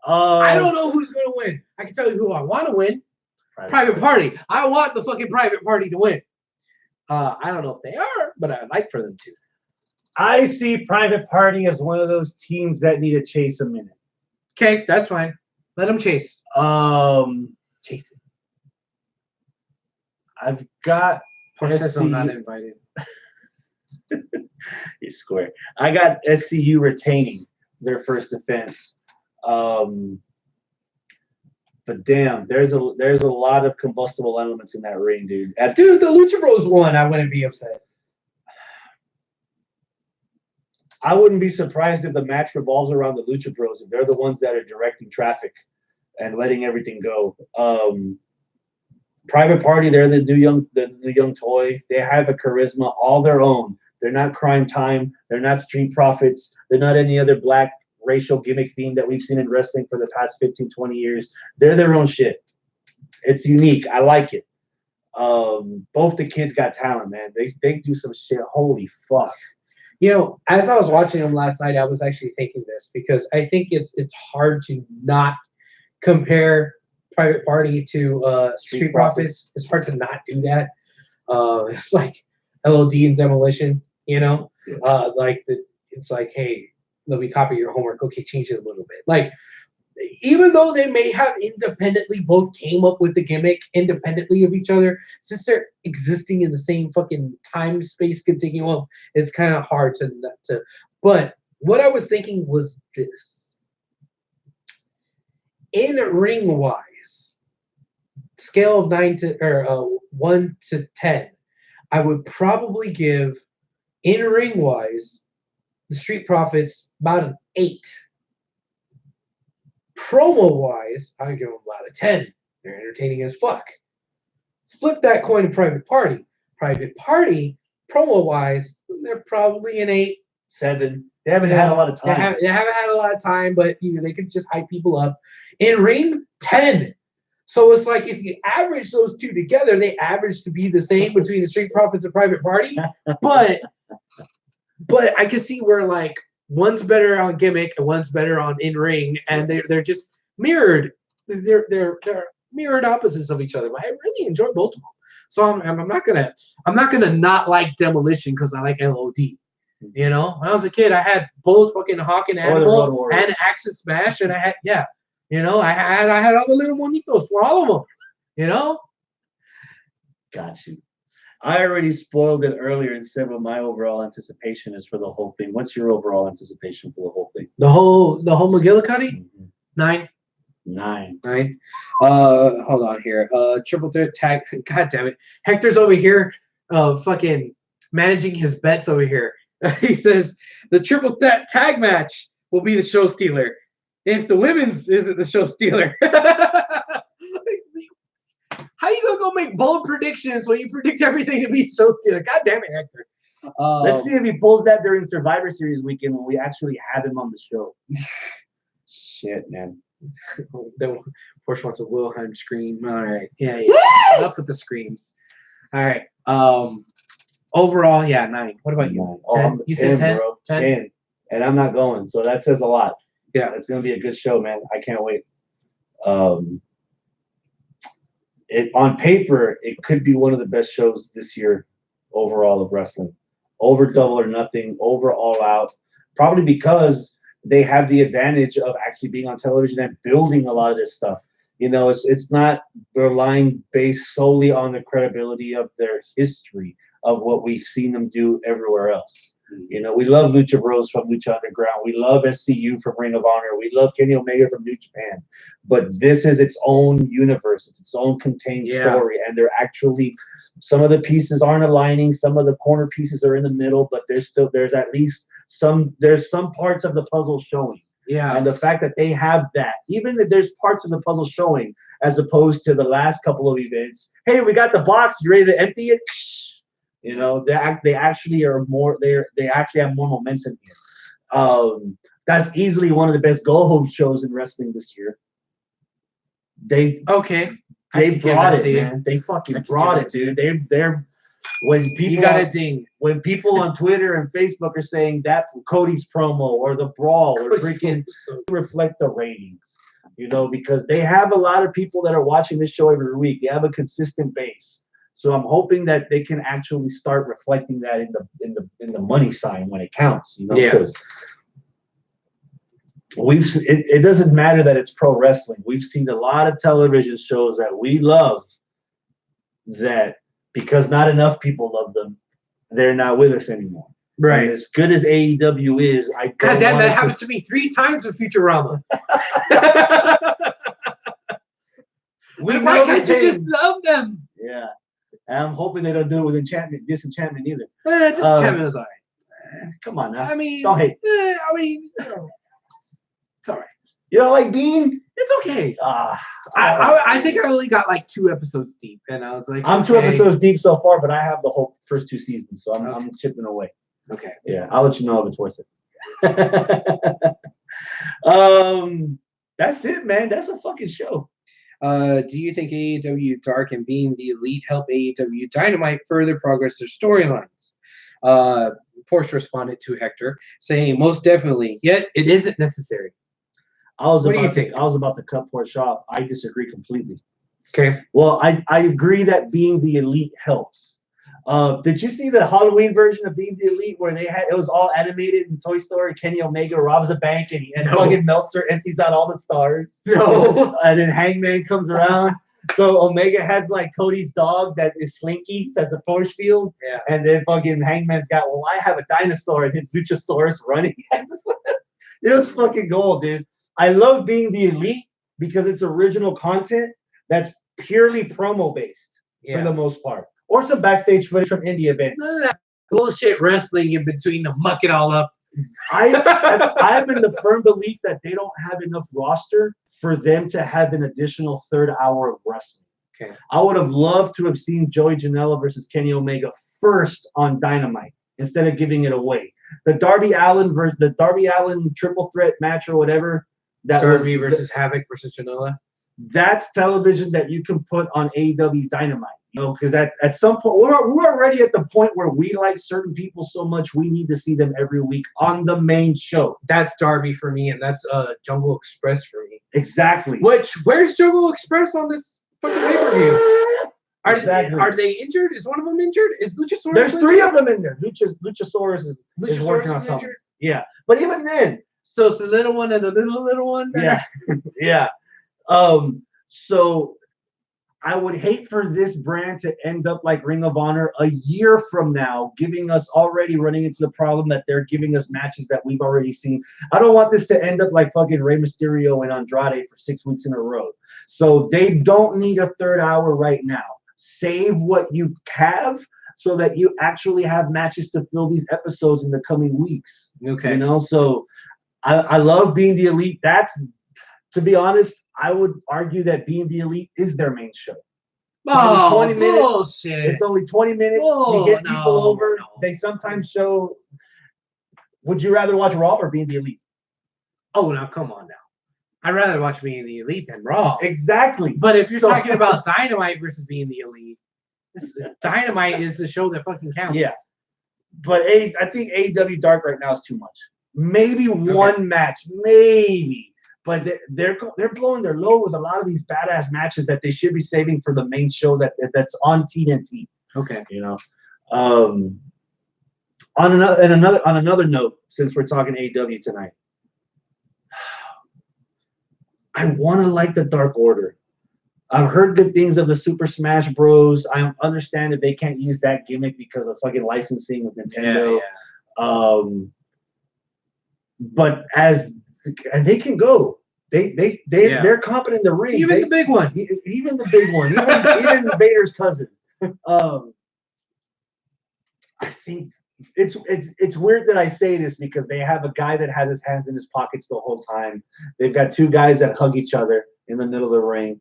I don't know who's going to win. I can tell you who I want to win. Private Party. I want the fucking Private Party to win. I don't know if they are, but I'd like for them to. I see Private Party as one of those teams that need to chase a minute. Okay, that's fine. Let them chase. Chase it. I've got. I'm not invited. You square. I got SCU retaining their first defense. But damn, there's a lot of combustible elements in that ring, dude. Dude, the Lucha Bros won. I wouldn't be upset. I wouldn't be surprised if the match revolves around the Lucha Bros, if they're the ones that are directing traffic and letting everything go. Private Party, they're the young toy. They have a charisma all their own. They're not Crime Time. They're not Street Profits. They're not any other black racial gimmick theme that we've seen in wrestling for the past 15, 20 years. They're their own shit. It's unique. I like it. Both the kids got talent, man. They do some shit. Holy fuck. As I was watching them last night, I was actually thinking this because I think it's hard to not compare Private Party to Street Profits. It's hard to not do that. It's like LOD and Demolition, Yeah. It's like, hey, let me copy your homework. Okay, change it a little bit. Like, even though they may have independently both came up with the gimmick independently of each other, since they're existing in the same fucking time space continuum, it's kind of hard to. But what I was thinking was this: in ring wise, scale of 1 to 10, I would probably give in ring wise the Street Profits about an 8. Promo-wise, I would give them about a 10. They're entertaining as fuck. Flip that coin to Private Party. Private Party, promo-wise, they're probably an 8. 7. They haven't had a lot of time. They haven't had a lot of time, but they could just hype people up. In ring, 10. So it's like if you average those two together, they average to be the same between the Street Profits and Private Party. But I can see where, like, one's better on gimmick and one's better on in ring, and they're just mirrored. They're mirrored opposites of each other. But I really enjoy both of them. So I'm not gonna not like Demolition because I like LOD. You know, when I was a kid, I had both fucking Hawk and Animal and Axe and Smash, and I had you know, I had all the little monitos for all of them. You know. Got you. I already spoiled it earlier and said what my overall anticipation is for the whole thing. What's your overall anticipation for the whole thing? The whole McGillicuddy? Mm-hmm. 9. 9. Hold on here. Triple threat tag. God damn it. Hector's over here fucking managing his bets over here. He says the triple threat tag match will be the show stealer. If the women's isn't the show stealer. How you gonna go make bold predictions when you predict everything to be show stealer? God damn it, Hector. Let's see if he pulls that during Survivor Series weekend when we actually have him on the show. Shit, man. Then Porsche wants a Wilhelm scream. All right. Yeah. Enough with the screams. All right. Overall, 9. What about you? 10? You said 10? 10. And I'm not going, so that says a lot. Yeah. It's going to be a good show, man. I can't wait. On paper, it could be one of the best shows this year overall of wrestling. Over Double or Nothing, over All Out. Probably because they have the advantage of actually being on television and building a lot of this stuff. You know, it's not relying based solely on the credibility of their history of what we've seen them do everywhere else. You know, we love Lucha Bros from Lucha Underground. We love SCU from Ring of Honor. We love Kenny Omega from New Japan. But this is its own universe. It's its own contained story. And they're actually, some of the pieces aren't aligning. Some of the corner pieces are in the middle, but there's at least some parts of the puzzle showing. Yeah. And the fact that they have that, even if there's parts of the puzzle showing, as opposed to the last couple of events, hey, we got the box, you ready to empty it? You know, they actually are more. They actually have more momentum here. That's easily one of the best go-home shows in wrestling this year. They brought it, man. They fucking brought it, dude. They're when people you got a ding. When people on Twitter and Facebook are saying that Cody's promo or the brawl or freaking reflect the ratings, you know, because they have a lot of people that are watching this show every week. They have a consistent base. So I'm hoping that they can actually start reflecting that in the money sign when it counts, you know, because it doesn't matter that it's pro wrestling. We've seen a lot of television shows that we love that because not enough people love them, they're not with us anymore. Right. And as good as AEW is, God damn, that happened to me 3 times with Futurama. Why can't you just love them? Yeah. And I'm hoping they don't do it with Disenchantment either. Disenchantment is all right. Come on now. I mean, don't hate. I mean, it's all right. You don't like Bean? It's okay. I think I only got like 2 episodes deep, and I was like, I'm 2 episodes deep so far, but I have the whole first 2 seasons, so I'm chipping away. Okay. Yeah, I'll let you know if it's worth it. That's it, man. That's a fucking show. Do you think AEW Dark and Being the Elite help AEW Dynamite further progress their storylines? Porsche responded to Hector, saying, most definitely, yet it isn't necessary. What do you think? I was about to cut Porsche off. I disagree completely. Okay. Well, I agree that Being the Elite helps. Did you see the Halloween version of Being the Elite where it was all animated in Toy Story? Kenny Omega robs a bank and fucking Meltzer empties out all the stars. No. And then Hangman comes around. So Omega has like Cody's dog that is Slinky, as a force field. Yeah. And then fucking Hangman's got, well, I have a dinosaur and his Luchasaurus running. It was fucking gold, dude. I love Being the Elite because it's original content that's purely promo based for the most part. Or some backstage footage from indie events. None of that bullshit wrestling in between to muck it all up. I'm in the firm belief that they don't have enough roster for them to have an additional 3rd hour of wrestling. Okay. I would have loved to have seen Joey Janela versus Kenny Omega first on Dynamite instead of giving it away. The Darby Allin triple threat match or whatever. Darby versus Havoc versus Janela. that's television that you can put on AEW Dynamite. You know, because at some point we're already at the point where we like certain people so much we need to see them every week on the main show. That's Darby for me, and that's Jungle Express for me. Exactly. Where's Jungle Express on this fucking pay-per-view? Are they injured? Is one of them injured? Is Luchasaurus? There's three of them in there. Luchasaurus is working on something. Injured? Yeah, but even then, so it's the little one and the little one. There? Yeah, So I would hate for this brand to end up like Ring of Honor a year from now, giving us already running into the problem that they're giving us matches that we've already seen. I don't want this to end up like fucking Rey Mysterio and Andrade for 6 weeks in a row. So they don't need a third hour right now. Save what you have so that you actually have matches to fill these episodes in the coming weeks. Okay. You know, so I love Being the Elite. That's, to be honest, I would argue that Being the Elite is their main show. Oh, 20 minutes. Bullshit. It's only 20 minutes. You get people over. They sometimes show. Would you rather watch Raw or Being the Elite? Oh, now come on now. I'd rather watch Being the Elite than Raw. Exactly. But if you're talking about Dynamite versus Being the Elite, Dynamite is the show that fucking counts. Yeah. But I think AEW Dark right now is too much. Maybe one match, maybe. But they're blowing their load with a lot of these badass matches that they should be saving for the main show that's on TNT. Okay. You know, on another note, since we're talking AEW tonight, I want to like the Dark Order. I've heard good things of the Super Smash Bros. I understand that they can't use that gimmick because of fucking licensing with Nintendo. Yeah. But and they can go. They're competent in the ring. Even the big one. Even the big one. Even Vader's cousin. I think it's weird that I say this because they have a guy that has his hands in his pockets the whole time. They've got two guys that hug each other in the middle of the ring.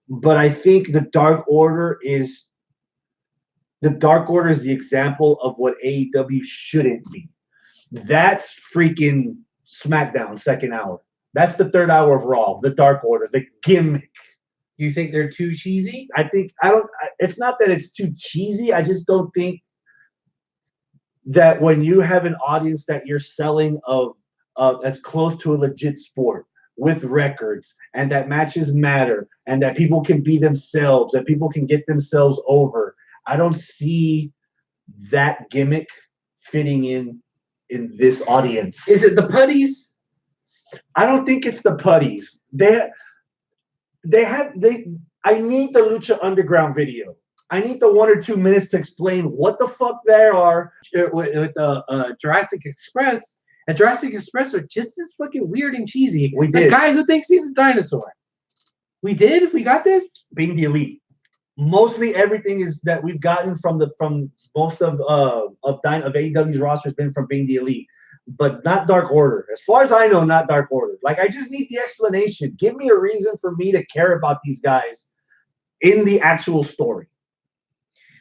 But I think the Dark Order is the example of what AEW shouldn't be. That's freaking SmackDown second hour. That's the third hour of Raw, the Dark Order, the gimmick. You think they're too cheesy? It's not that it's too cheesy. I just don't think that when you have an audience that you're selling of as close to a legit sport with records and that matches matter and that people can be themselves, that people can get themselves over. I don't see that gimmick fitting in this audience. Is it the putties? I don't think it's the putties. I need the Lucha Underground video. I need the 1 or 2 minutes to explain what the fuck they are. With Jurassic Express, and Jurassic Express are just as fucking weird and cheesy. We did. The guy who thinks he's a dinosaur. We did? We got this? Being the Elite. Mostly everything is that we've gotten from most of AEW's roster has been from Being the Elite, but not Dark Order. As far as I know, not Dark Order. Like, I just need the explanation. Give me a reason for me to care about these guys in the actual story.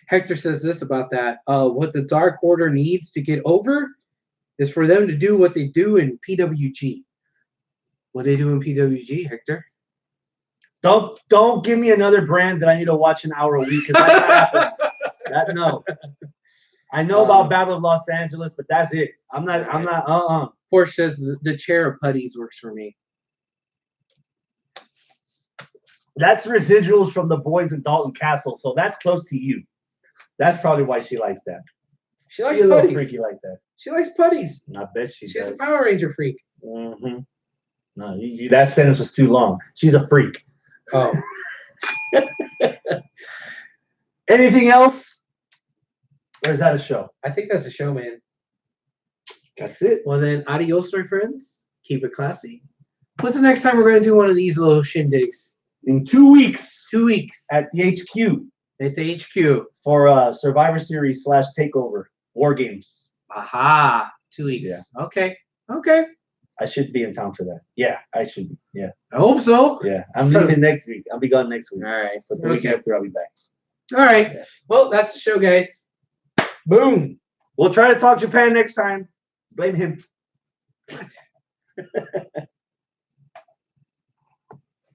Hector says this about that. What the Dark Order needs to get over is for them to do what they do in PWG. What they do in PWG, Hector? Don't give me another brand that I need to watch an hour a week. That's not happening. No. I know about Battle of Los Angeles, but that's it. I'm not. Porsche says the chair of putties works for me. That's residuals from the boys in Dalton Castle, so that's close to you. That's probably why she likes that. She's a little freaky like that. She likes putties. I bet she's a Power Ranger freak. Mm-hmm. No, that sentence was too long. She's a freak. Oh. Anything else? Or is that a show? I think that's a show, man. That's it. Well, then, adios, my friends. Keep it classy. What's the next time we're going to do one of these little shindigs? In 2 weeks. 2 weeks. At the HQ. At the HQ. For Survivor Series / Takeover. War Games. Aha. 2 weeks. Yeah. Okay. I should be in town for that. Yeah, I should be. Yeah. I hope so. Yeah. I'm leaving next week. I'll be gone next week. All right. But the week after, I'll be back. All right. Yeah. Well, that's the show, guys. Boom. We'll try to talk Japan next time. Blame him.